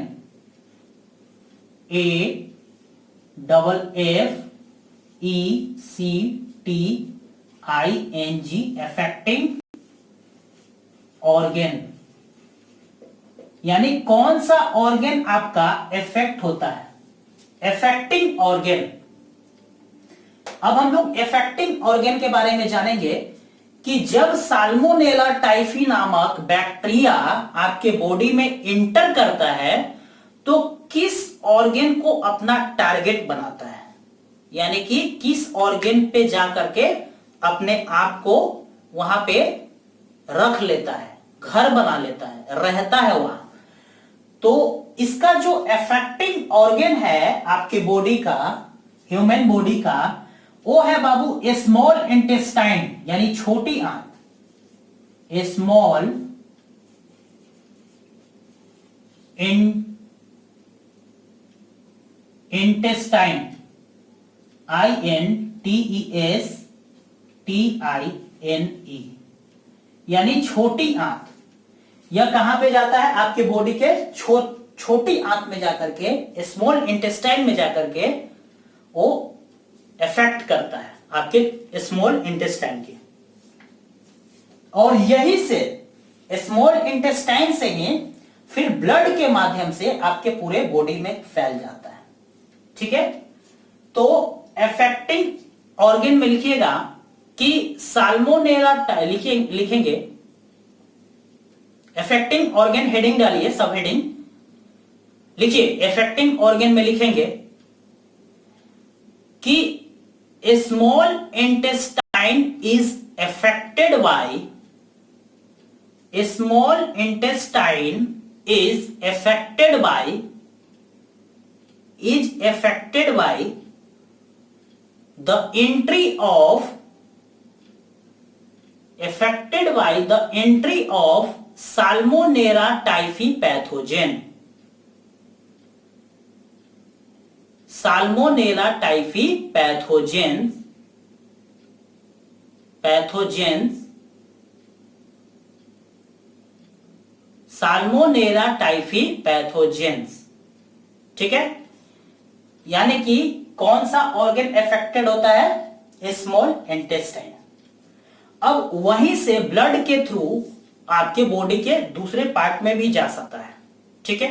AFFECTING, affecting organ, यानी कौन सा ऑर्गन आपका इफेक्ट होता है? affecting organ। अब हम लोग इफेक्टिंग ऑर्गन के बारे में जानेंगे कि जब साल्मोनेला टाइफी नामक बैक्टीरिया आपके बॉडी में इंटर करता है तो किस ऑर्गन को अपना टारगेट बनाता है, यानी कि किस ऑर्गन पे जाकर के अपने आप को वहां पे रख लेता है, घर बना लेता है, रहता है वहां। तो इसका जो इफेक्टिंग ऑर्गन है आपके बॉडी का, ह्यूमन बॉडी का, वो है बाबू स्मॉल इंटेस्टाइन, यानी छोटी आंत। स्मॉल इंटेस्टाइन, INTESTINE, यानी छोटी आंत। यह कहां पे जाता है? आपके बॉडी के छोटी आंत में जाकर के, स्मॉल इंटेस्टाइन में जाकर के वो इफेक्ट करता है आपके स्मॉल इंटेस्टाइन के, और यही से स्मॉल इंटेस्टाइन से ही फिर ब्लड के माध्यम से आपके पूरे बॉडी में फैल जाता है। ठीक है, तो इफेक्टिंग ऑर्गन में लिखिएगा कि साल्मोनेला, लिखेंगे इफेक्टिंग ऑर्गन, हेडिंग डालिए, सब हेडिंग लिखिए। इफेक्टिंग ऑर्गन में लिखेंगे कि small intestine is affected by, small intestine is affected by the entry of affected by the entry of Salmonella typhi pathogen. Salmonella typhi pathogens Salmonella typhi pathogens, ठीक है। यानी कि कौन सा ऑर्गन अफेक्टेड होता है? Small intestine. अब वहीं से ब्लड के थ्रू आपके बॉडी के दूसरे पार्ट में भी जा सकता है, ठीक है।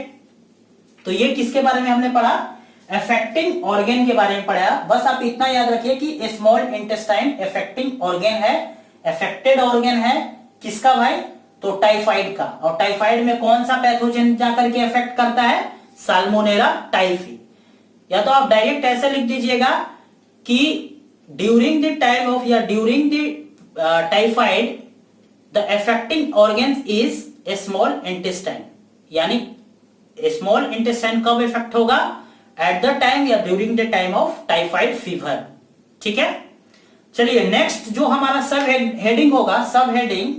तो ये किसके बारे में हमने पढ़ा? अफेक्टिंग ऑर्गन के बारे में पढ़ा। बस आप इतना याद रखिए कि स्मॉल इंटेस्टाइन अफेक्टिंग ऑर्गन है, अफेक्टेड ऑर्गन है किसका भाई? तो टाइफाइड का। और टाइफाइड में कौन सा पैथोजन जाकर के अफेक्ट करता है? Salmonella typhi. या तो आप डायरेक्ट ऐसे लिख दीजिएगा कि ड्यूरिंग द टाइम ऑफ या during the typhoid the affecting organs is small intestine. यानी स्मॉल इंटेस्टाइन कब इफेक्ट होगा? एट द टाइम या during the time of typhoid fever, ठीक है। चलिए नेक्स्ट जो हमारा सब हेडिंग होगा, सब हेडिंग।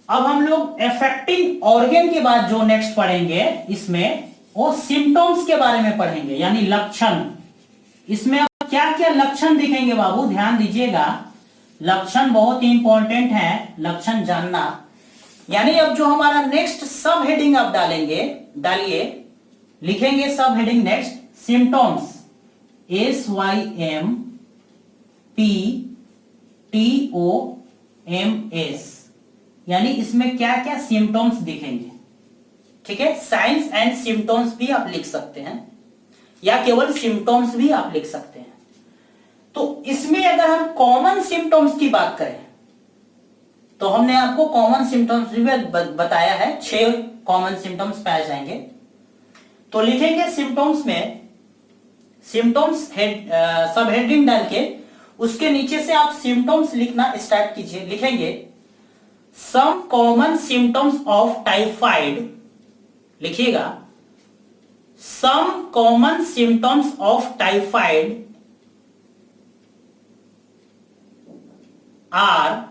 अब हम लोग अफेक्टिंग ऑर्गन के बाद जो नेक्स्ट पढ़ेंगे इसमें वो सिम्टम्स के बारे में पढ़ेंगे, यानी लक्षण। इसमें अब क्या क्या लक्षण दिखेंगे बाबू, ध्यान दीजिएगा। लक्षण बहुत ही इंपॉर्टेंट है, लक्षण जानना। यानी अब जो हमारा नेक्स्ट सब हेडिंग आप डालिए, लिखेंगे सब हेडिंग नेक्स्ट सिम्टम्स, SYMPTOMS। यानी इसमें क्या क्या सिम्टम्स दिखेंगे, ठीक है। साइंस एंड सिम्टम्स भी आप लिख सकते हैं या केवल सिम्टम्स भी आप लिख सकते हैं। तो इसमें अगर हम कॉमन सिम्टम्स की बात करें तो हमने आपको कॉमन सिम्टम्स भी बताया है, 6 कॉमन सिम्टम्स पाए जाएंगे। तो लिखेंगे सिम्टम्स में, सिम्टम्स सब हेडिंग डाल के उसके नीचे से आप सिम्टम्स लिखना स्टार्ट कीजिए। लिखेंगे some common symptoms of typhoid, लिखिएगा some common symptoms of typhoid are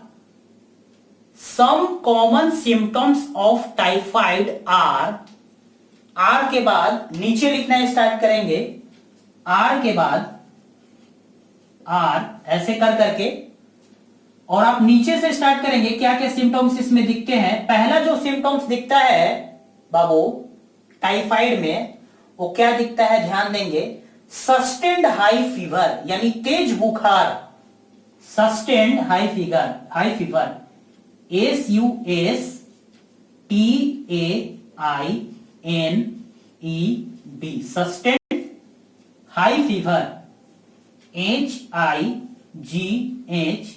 some common symptoms of typhoid are के बाद नीचे लिखना स्टार्ट करेंगे, R के बाद R ऐसे कर करके, और आप नीचे से स्टार्ट करेंगे क्या क्या सिम्टम्स इसमें दिखते हैं। पहला जो सिम्टम्स दिखता है बाबू टाइफाइड में वो क्या दिखता है, ध्यान देंगे, सस्टेन्ड हाई फीवर, यानी तेज बुखार। Sustained high fever, SUSTAINED, sustained high fever, HIGH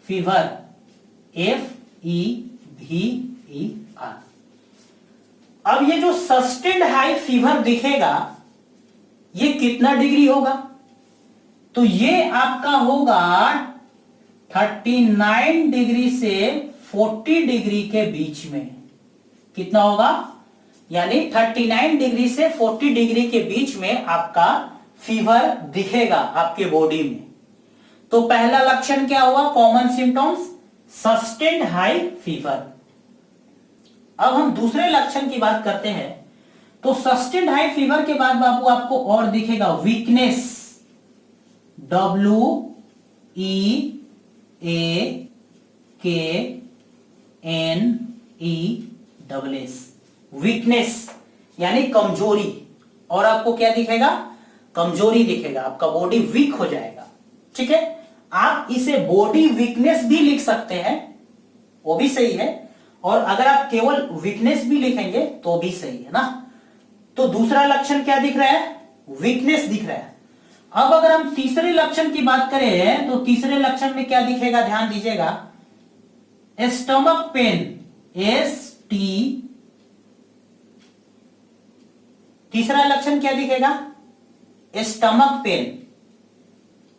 fever, FEVER। अब ये जो सस्टेन्ड हाई फीवर दिखेगा ये कितना डिग्री होगा? तो ये आपका होगा 39 डिग्री से 40 डिग्री के बीच में। कितना होगा? यानी 39 डिग्री से 40 डिग्री के बीच में आपका फीवर दिखेगा आपके बॉडी में। तो पहला लक्षण क्या हुआ? Common symptoms sustained high fever. अब हम दूसरे लक्षण की बात करते हैं। तो सस्टेन्ड हाई फीवर के बाद बाबू आपको और दिखेगा वीकनेस, WEAKNESS, वीकनेस यानी कमजोरी। और आपको क्या दिखेगा? कमजोरी दिखेगा, आपका बॉडी वीक हो जाएगा, ठीक है। आप इसे बॉडी वीकनेस भी लिख सकते हैं, वो भी सही है। और अगर आप केवल वीकनेस भी लिखेंगे तो भी सही है ना। तो दूसरा लक्षण क्या दिख रहा है? वीकनेस दिख रहा है। अब अगर हम तीसरे लक्षण की बात करें तो तीसरे लक्षण में क्या दिखेगा, ध्यान दीजिएगा, स्टमक पेन, तीसरा लक्षण क्या दिखेगा? Stomach pain,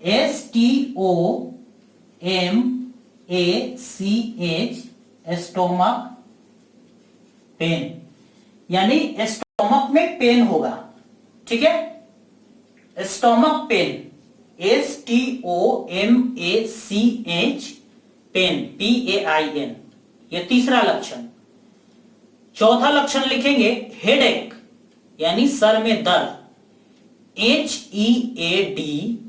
STOMACH, stomach pain, यानी स्टोमक में पेन होगा, ठीक है। Stomach pain STOMACH, pain, PAIN, ये तीसरा लक्षण। चौथा लक्षण लिखेंगे हेडेक, यानी सर में दर्द, HEADACHE,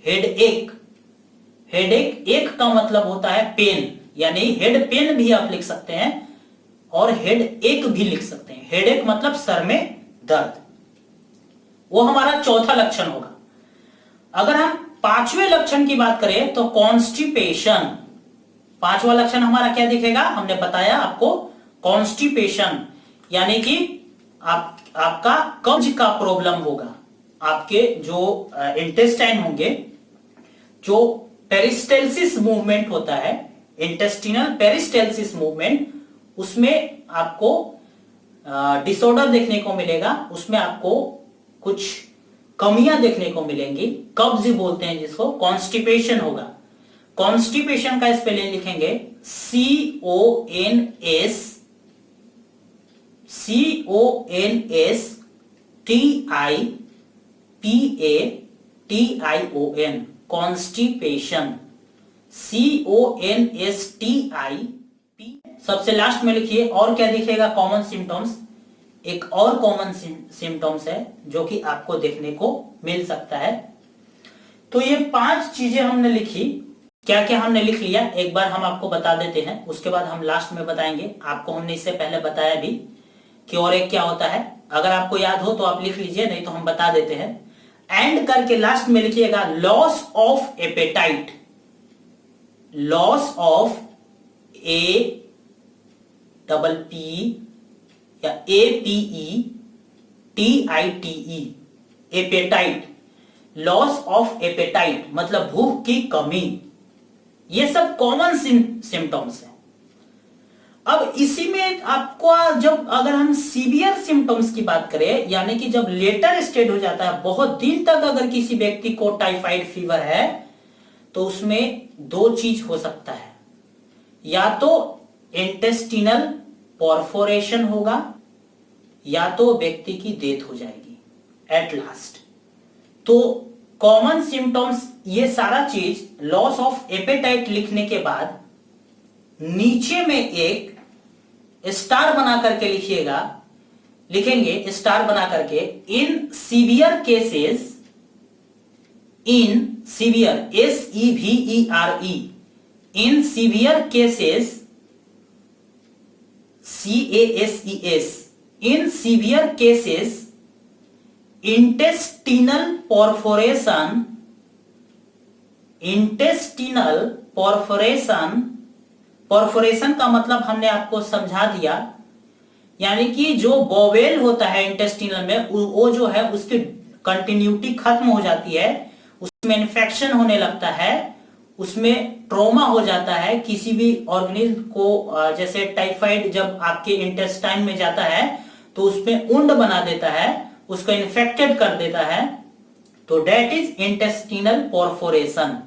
हेडेक। हेडेक, एक का मतलब होता है पेन, यानी हेड पेन भी आप लिख सकते हैं और हेड एक भी लिख सकते हैं। हेडेक मतलब सर में दर्द, वो हमारा चौथा लक्षण होगा। अगर हम पांचवें लक्षण की बात करें तो कॉन्स्टिपेशन। पांचवा लक्षण हमारा क्या दिखेगा, हमने बताया आपको, कॉन्स्टिपेशन, यानी कि आपका कब्ज का प्रॉब्लम होगा। आपके जो इंटेस्टाइन होंगे, जो पेरिस्टेल्सिस मूवमेंट होता है, इंटेस्टिनल पेरिस्टेल्सिस मूवमेंट, उसमें आपको डिसऑर्डर देखने को मिलेगा, उसमें आपको कुछ कमियां देखने को मिलेंगी। कब्ज बोलते हैं जिसको, कॉन्स्टिपेशन होगा। कॉन्स्टिपेशन का स्पेलिंग लिखेंगे CONSTIPATION, कॉन्स्टिपेशन, CONSTIP। सबसे लास्ट में लिखिए और क्या दिखेगा कॉमन सिम्टम्स। एक और कॉमन सिम्टम्स है जो कि आपको देखने को मिल सकता है। तो ये 5 चीजें हमने लिखी। क्या क्या हमने लिख लिया एक बार हम आपको बता देते हैं, उसके बाद हम लास्ट में बताएंगे। आपको हमने इससे पहले बताया भी कि और एक क्या होता है, अगर आपको याद हो तो आप लिख लीजिए, नहीं तो हम बता देते हैं। एंड करके लास्ट में लिखिएगा loss of appetite, loss of APP या APETITE, appetite, loss of appetite मतलब भूख की कमी। ये सब कॉमन सिम्टम्स हैं। अब इसी में आपको जब अगर हम सीवियर सिम्टम्स की बात करें, यानी कि जब लेटर स्टेज हो जाता है, बहुत दिन तक अगर किसी व्यक्ति को टाइफाइड फीवर है, तो उसमें 2 चीज हो सकता है। या तो इंटेस्टिनल परफोरेशन होगा, या तो व्यक्ति की डेथ हो जाएगी एट लास्ट। तो कॉमन सिम्टम्स ये सारा चीज लॉस ऑफ एपेटाइट लिखने के बाद नीचे में एक स्टार बना करके लिखिएगा, लिखेंगे स्टार बना करके, इन severe cases, in severe SEVERE, in severe cases CASES, in severe cases intestinal perforation, intestinal perforation, perforation का मतलब हमने आपको समझा दिया, यानी कि जो बोवेल होता है इंटेस्टिनल में, वो जो है उसकी कंटिन्यूटी खत्म हो जाती है, उसमें इन्फेक्शन होने लगता है, उसमें ट्रॉमा हो जाता है किसी भी ऑर्गेनिज्म को। जैसे टाइफाइड जब आपके इंटेस्टाइन में जाता है तो उसमें उंड बना देता है, उसको इन्फेक्टेड कर देता है, तो डेट इज इंटेस्टिनल परफोरेशन।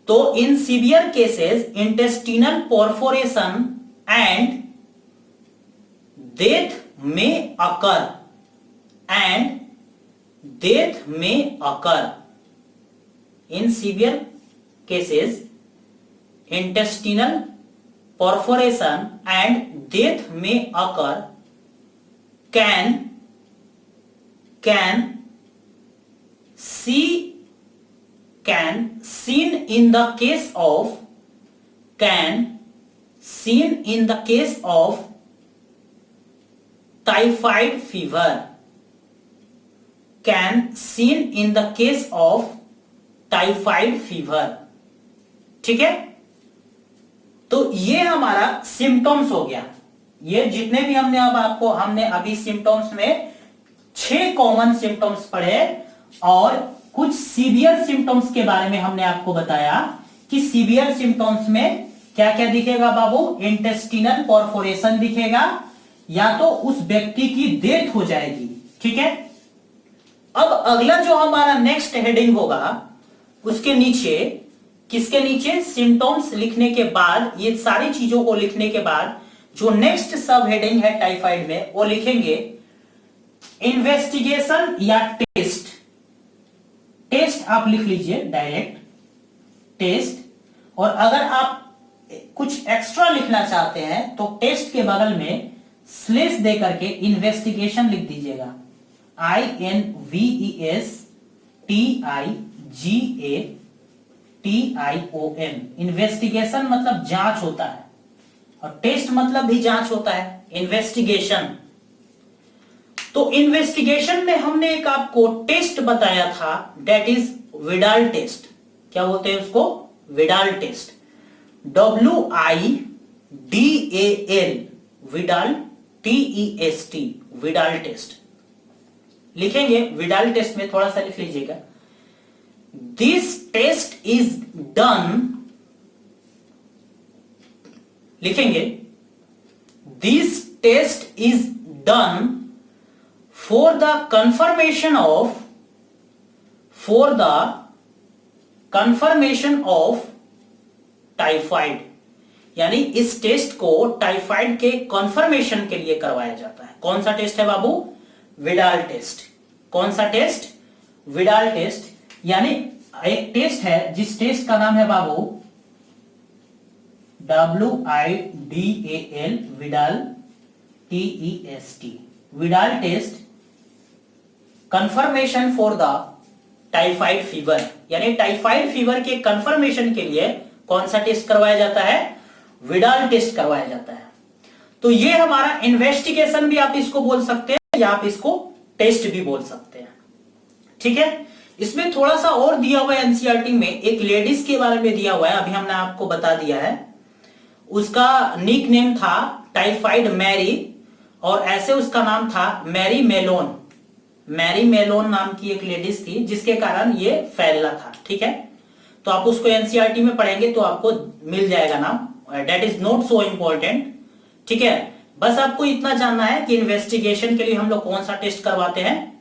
तो in severe cases intestinal perforation and death may occur, and death may occur, in severe cases intestinal perforation and death may occur, can seen in the case of, can seen in the case of typhoid fever, can seen in the case of typhoid fever. ठीक है, तो ये हमारा symptoms हो गया। ये जितने भी हमने अभी सिम्टम्स में 6 कॉमन सिम्टम्स पढ़े और कुछ सीवियर सिम्टम्स के बारे में हमने आपको बताया कि सीवियर सिम्टम्स में क्या क्या दिखेगा बाबू, इंटेस्टिनल परफोरेशन दिखेगा, या तो उस व्यक्ति की डेथ हो जाएगी। ठीक है, अब अगला जो हमारा नेक्स्ट हेडिंग होगा, उसके नीचे, किसके नीचे, सिम्टम्स लिखने के बाद, ये सारी चीजों को लिखने के बाद जो नेक्स्ट सब हेडिंग है टाइफाइड में, वो लिखेंगे इन्वेस्टिगेशन या टेस्ट, टेस्ट आप लिख लीजिए डायरेक्ट टेस्ट, और अगर आप कुछ एक्स्ट्रा लिखना चाहते हैं तो टेस्ट के बगल में स्लेश दे करके इन्वेस्टिगेशन लिख दीजिएगा, INVESTIGATION। इन्वेस्टिगेशन मतलब जांच होता है और टेस्ट मतलब भी जांच होता है, इन्वेस्टिगेशन। तो इन्वेस्टिगेशन में हमने एक आपको टेस्ट बताया था, दैट इज विडाल टेस्ट। क्या बोलते हैं उसको? Widal test, WIDAL, Widal TEST, Widal test लिखेंगे। विडाल टेस्ट में थोड़ा सा लिख लीजिएगा, दिस टेस्ट इज डन, लिखेंगे this test is done for the confirmation of typhoid, यानी इस टेस्ट को टाइफाइड के कंफर्मेशन के लिए करवाया जाता है। कौन सा टेस्ट है बाबू? Widal test. कौन सा टेस्ट? Widal test. यानी एक टेस्ट है जिस टेस्ट का नाम है बाबू WIDAL, Widal TEST, Widal test confirmation for the typhoid fever, यानी टाइफाइड फीवर के कंफर्मेशन के लिए कौन सा टेस्ट करवाया जाता है? विडाल टेस्ट करवाया जाता है। तो ये हमारा इन्वेस्टिगेशन भी आप इसको बोल सकते हैं या आप इसको टेस्ट भी बोल सकते हैं, ठीक है। इसमें थोड़ा सा और दिया हुआ है एनसीईआरटी में, एक लेडीज के बारे में दिया हुआ है, अभी हमने आपको बता दिया है। उसका निक नेम था टाइफाइड मैरी, और ऐसे उसका नाम था मैरी मेलोन। मैरी मेलोन नाम की एक लेडीज थी जिसके कारण ये फैला था, ठीक है। तो आप उसको एनसीईआरटी में पढ़ेंगे तो आपको मिल जाएगा नाम, that is not so important, ठीक है। बस आपको इतना जानना है कि इन्वेस्टिगेशन के लिए हम लोग कौन सा टेस्ट करवाते हैं?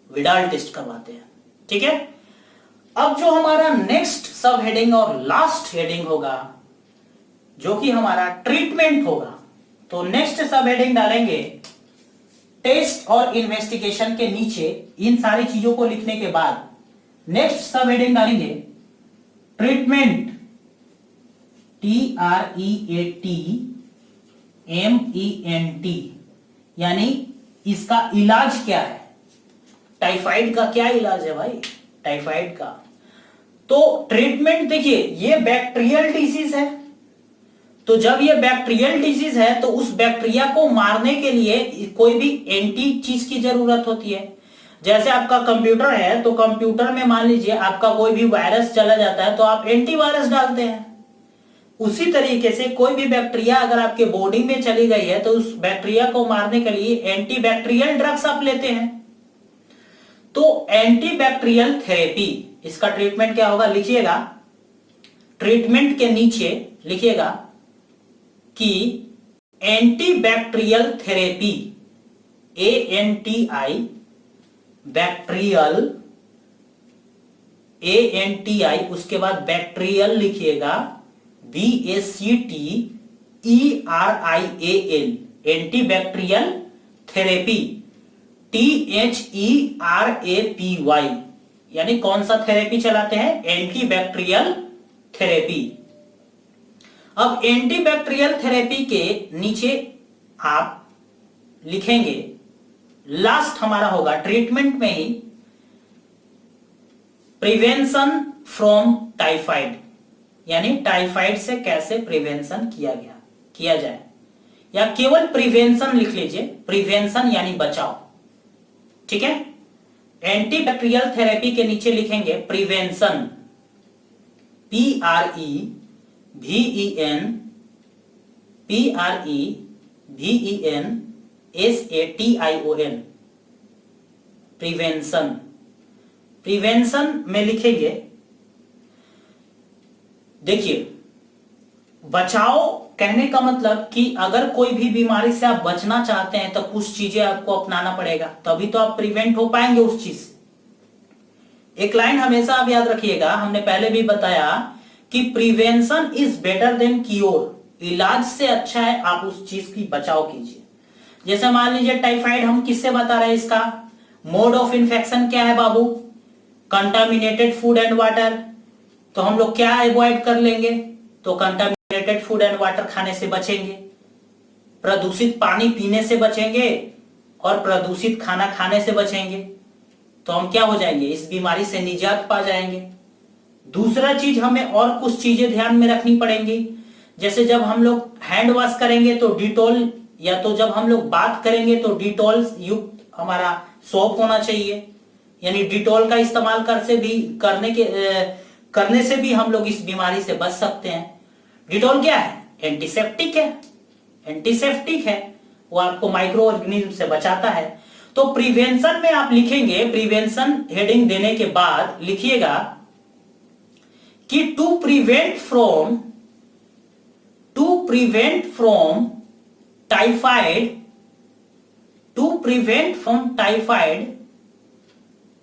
विडाल टेस्ट करवाते हैं, ठीक है। अब जो हमारा नेक्स्ट सब हेडिंग और लास्ट हेडिंग होगा, जो कि हमारा ट्रीटमेंट होगा, तो नेक्स्ट सब हेडिंग डालेंगे टेस्ट और इन्वेस्टिगेशन के नीचे। इन सारी चीजों को लिखने के बाद नेक्स्ट सब हेडिंग डालेंगे ट्रीटमेंट, TREATMENT, यानी इसका इलाज क्या है? टाइफाइड का क्या इलाज है भाई? टाइफाइड का तो ट्रीटमेंट, देखिए ये बैक्टीरियल डिजीज है, तो जब ये बैक्टीरियल डिजीज है तो उस बैक्टीरिया को मारने के लिए कोई भी एंटी चीज की जरूरत होती है। जैसे आपका कंप्यूटर है तो कंप्यूटर में मान लीजिए आपका कोई भी वायरस चला जाता है तो आप एंटीवायरस डालते हैं। उसी तरीके से कोई भी बैक्टीरिया अगर आपके बॉडी में चली गई है तो उस बैक्टीरिया को मारने के लिए एंटीबैक्टीरियल ड्रग्स आप लेते हैं। तो एंटीबैक्टीरियल थेरेपी, इसका ट्रीटमेंट क्या होगा? लिखिएगा, ट्रीटमेंट के नीचे लिखिएगा कि antibacterial therapy, ANTI bacterial, ANTI, उसके बाद बैक्टीरियल लिखिएगा BACTERIAL, एंटीबैक्टीरियल थेरेपी, THERAPY, यानी कौन सा थेरेपी चलाते हैं? Antibacterial therapy. अब एंटीबैक्टीरियल थेरेपी के नीचे आप लिखेंगे, लास्ट हमारा होगा ट्रीटमेंट में ही, प्रिवेंशन फ्रॉम टाइफाइड, यानी टाइफाइड से कैसे प्रिवेंशन किया जाए, या केवल प्रिवेंशन लिख लीजिए, प्रिवेंशन यानी बचाव, ठीक है। एंटीबैक्टीरियल थेरेपी के नीचे लिखेंगे प्रिवेंशन, PREVENSATION, प्रिवेंशन। प्रिवेंशन में लिखेंगे, देखिए बचाव कहने का मतलब कि अगर कोई भी बीमारी से आप बचना चाहते हैं तो कुछ चीजें आपको अपनाना पड़ेगा, तभी तो आप प्रिवेंट हो पाएंगे उस चीज से। एक लाइन हमेशा आप याद रखिएगा, हमने पहले भी बताया कि prevention is better than cure, इलाज से अच्छा है आप उस चीज की बचाव कीजिए। जैसे मान लीजिए टाइफाइड हम किससे बता रहे हैं, इसका मोड ऑफ इन्फेक्शन क्या है बाबू, कंटामिनेटेड फूड एंड वाटर। तो हम लोग क्या अवॉइड कर लेंगे, तो कंटामिनेटेड फूड एंड वाटर खाने से बचेंगे, प्रदूषित पानी पीने से बचेंगे और प्रदूषित खाना खाने से बचेंगे। तो हम क्या हो जाएंगे, इस बीमारी से निजात पा जाएंगे। दूसरा चीज हमें और कुछ चीजें ध्यान में रखनी पड़ेंगी, जैसे जब हम लोग हैंड वॉश करेंगे तो डिटॉल, या तो जब हम लोग बात करेंगे तो डिटॉल युक्त हमारा सोप होना चाहिए, यानी डिटॉल का इस्तेमाल करने से भी हम लोग इस बीमारी से बच सकते हैं। डिटॉल क्या है, एंटीसेप्टिक है, एंटीसेप्टिक है, वो आपको माइक्रो ऑर्गेनिज्म से बचाता है। तो प्रिवेंशन में आप लिखेंगे, प्रिवेंशन हेडिंग देने के बाद लिखिएगा कि to prevent from typhoid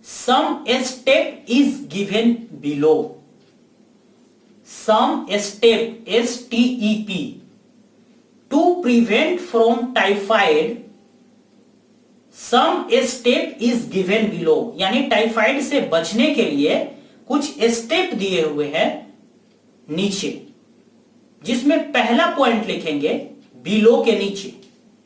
some step is given below. Some step, STEP, to prevent from typhoid, some step is given below, यानी टाइफाइड से बचने के लिए कुछ स्टेप दिए हुए हैं नीचे, जिसमें पहला पॉइंट लिखेंगे बिलो के नीचे,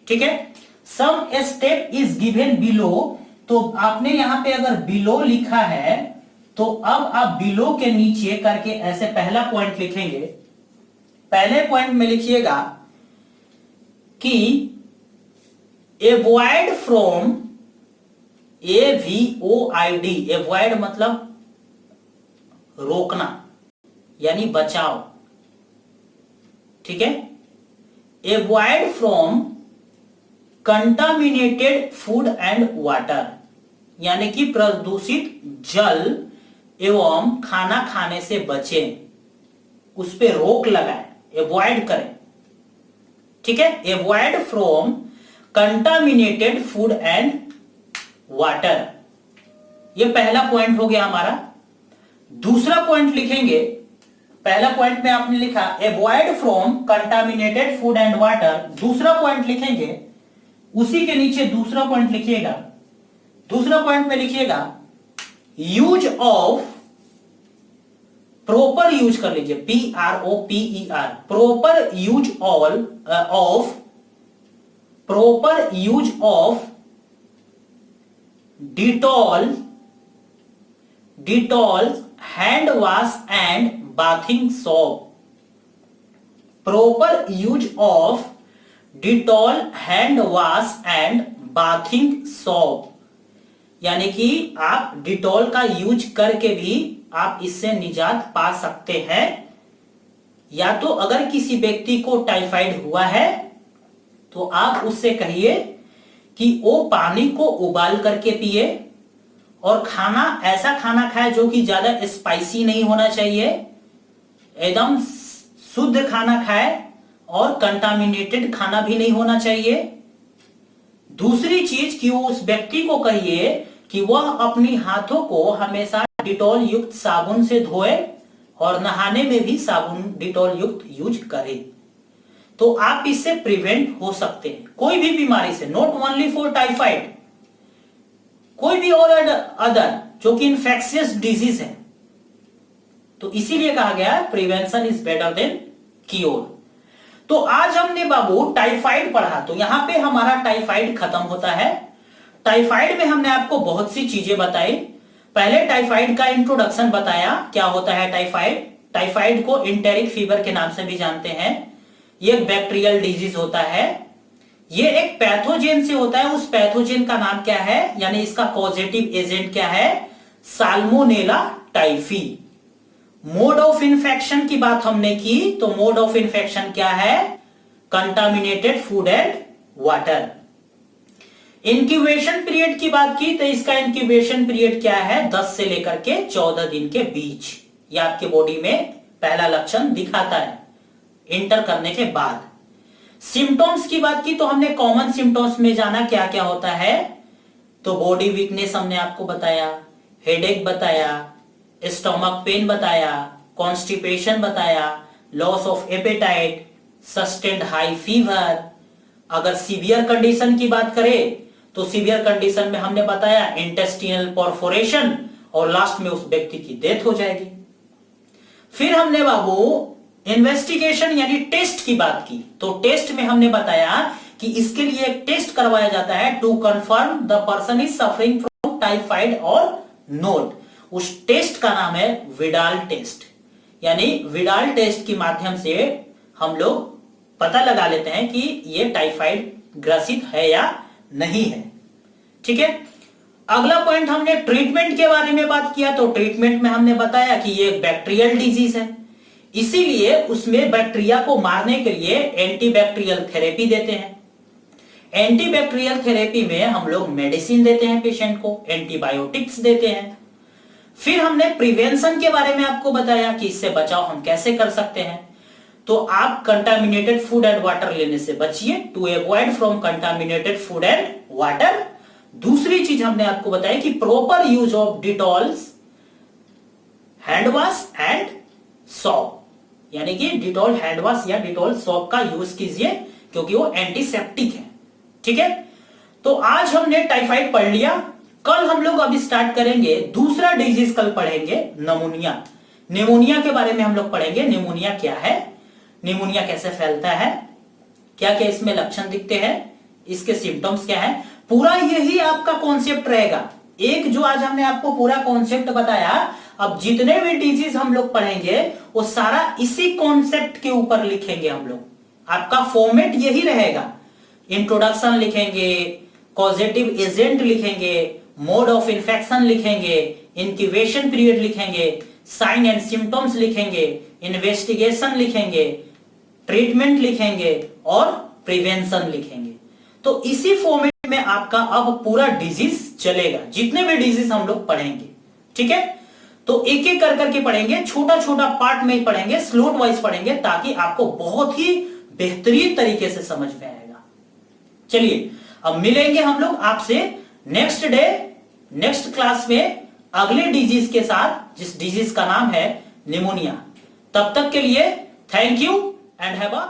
ठीक है। सम स्टेप इज गिवन बिलो, तो आपने यहां पे अगर बिलो लिखा है तो अब आप बिलो के नीचे करके ऐसे पहला पॉइंट लिखेंगे। पहले पॉइंट में लिखिएगा कि एवॉइड फ्रॉम, AVOID, एवॉइड मतलब रोकना यानी बचाव, ठीक है। Avoid from contaminated food and water, यानी कि प्रदूषित जल एवं खाना खाने से बचें, उस पे रोक लगाएं, एवॉइड करें, ठीक है। Avoid from contaminated food and water, ये पहला पॉइंट हो गया हमारा। दूसरा पॉइंट लिखेंगे, पहला पॉइंट में आपने लिखा avoid from contaminated food and water, दूसरा पॉइंट लिखेंगे उसी के नीचे दूसरा पॉइंट लिखिएगा। दूसरा पॉइंट में लिखिएगा यूज ऑफ, प्रॉपर यूज कर लीजिए, PROPER, proper use of Dettol hand wash and bathing soap, proper use of Dettol hand wash and bathing soap, यानी कि आप डिटॉल का यूज करके भी आप इससे निजात पा सकते हैं। या तो अगर किसी व्यक्ति को टाइफाइड हुआ है तो आप उससे कहिए कि वो पानी को उबाल करके पिए और खाना ऐसा खाना खाए जो कि ज्यादा स्पाइसी नहीं होना चाहिए, एकदम शुद्ध खाना खाए और कंटामिनेटेड खाना भी नहीं होना चाहिए। दूसरी चीज कि वो उस व्यक्ति को कहिए कि वह अपनी हाथों को हमेशा डिटॉल युक्त साबुन से धोए और नहाने में भी साबुन डिटॉल युक्त यूज करे। तो आप इससे प्रिवेंट हो सकते हैं कोई भी बीमारी से, नॉट ओनली फॉर टाइफाइड, कोई भी और अदर जो कि इन्फेक्शियस डिजीज है। तो इसीलिए कहा गया prevention is better than cure. तो आज हमने बाबू टाइफाइड पढ़ा, तो यहां पे हमारा टाइफाइड खत्म होता है। टाइफाइड में हमने आपको बहुत सी चीजें बताई। पहले टाइफाइड का इंट्रोडक्शन बताया, क्या होता है टाइफाइड। टाइफाइड को इंटेरिक फीवर के नाम से भी जानते हैं। ये एक बैक्टीरियल डिजीज होता है, ये एक पैथोजेन से होता है। उस पैथोजेन का नाम क्या है, यानी इसका कॉजेटिव एजेंट क्या है, salmonella typhi. Mode of infection की बात हमने की, तो मोड ऑफ इन्फेक्शन क्या है, contaminated food and water. Incubation period की बात की, तो इसका इंक्यूबेशन पीरियड क्या है, 10 से लेकर के 14 दिन के बीच। ये आपके बॉडी में पहला लक्षण दिखाता है इंटर करने के बाद। सिम्टम्स की बात की तो हमने कॉमन सिम्टम्स में जाना क्या क्या होता है, तो बॉडी वीकनेस हमने आपको बताया, हेडेक बताया, स्टमक पेन बताया, कॉन्स्टिपेशन बताया, loss of apatite, sustained high fever, अगर सीवियर कंडीशन की बात करें तो सीवियर कंडीशन में हमने बताया इंटेस्टिनल परफोरेशन और लास्ट में उस व्यक्ति की डेथ हो जाएगी। फिर हमने बाबू इन्वेस्टिगेशन यानी टेस्ट की बात की, तो टेस्ट में हमने बताया कि इसके लिए एक टेस्ट करवाया जाता है to confirm the person is suffering from typhoid और नोट। उस टेस्ट का नाम है विडाल टेस्ट, यानी विडाल टेस्ट के माध्यम से हम लोग पता लगा लेते हैं कि ये टाइफाइड ग्रसित है या नहीं है। ठीक है, अगला पॉइंट हमने ट्रीटमेंट के बारे में बात किया, तो ट्रीटमेंट में हमने बताया कि ये एक बैक्टीरियल डिजीज है, इसीलिए उसमें बैक्टीरिया को मारने के लिए एंटीबैक्टीरियल थेरेपी देते हैं। एंटीबैक्टीरियल थेरेपी में हम लोग मेडिसिन देते हैं पेशेंट को, एंटीबायोटिक्स देते हैं। फिर हमने प्रिवेंशन के बारे में आपको बताया कि इससे बचाव हम कैसे कर सकते हैं। तो आप कंटामिनेटेड फूड एंड वाटर लेने से बचिए, to avoid from contaminated food and water. दूसरी चीज हमने आपको बताया कि proper use of Dettols, hand wash and soap, यानी कि डिटॉल हैंड वॉश या डिटॉल सॉप का यूज कीजिए क्योंकि वो एंटीसेप्टिक है। ठीक है, तो आज हमने टाइफाइड पढ़ लिया। कल हम लोग अभी स्टार्ट करेंगे दूसरा डिजीज, कल पढ़ेंगे निमोनिया। निमोनिया के बारे में हम लोग पढ़ेंगे, निमोनिया क्या है, निमोनिया कैसे फैलता है, क्या क्या इसमें लक्षण दिखते हैं, इसके सिम्टम्स क्या है, पूरा यही आपका कॉन्सेप्ट रहेगा। एक जो आज हमने आपको पूरा कॉन्सेप्ट बताया, अब जितने भी डिजीज हम लोग पढ़ेंगे वो सारा इसी कॉन्सेप्ट के ऊपर लिखेंगे हम लोग। आपका फॉर्मेट यही रहेगा, इंट्रोडक्शन लिखेंगे, कॉजेटिव एजेंट लिखेंगे, मोड ऑफ इन्फेक्शन लिखेंगे, इंक्यूबेशन पीरियड लिखेंगे, साइन एंड सिम्टम्स लिखेंगे, इन्वेस्टिगेशन लिखेंगे, ट्रीटमेंट लिखेंगे और प्रिवेंशन लिखेंगे। तो इसी फॉर्मेट में आपका अब पूरा डिजीज चलेगा, जितने भी डिजीज हम लोग पढ़ेंगे। ठीक है, तो एक एक कर करके पढ़ेंगे, छोटा छोटा पार्ट में पढ़ेंगे, स्लोट वाइज पढ़ेंगे, ताकि आपको बहुत ही बेहतरीन तरीके से समझ में आएगा। चलिए अब मिलेंगे हम लोग आपसे नेक्स्ट डे, नेक्स्ट क्लास में अगले डिजीज के साथ, जिस डिजीज का नाम है निमोनिया। तब तक के लिए thank you and have a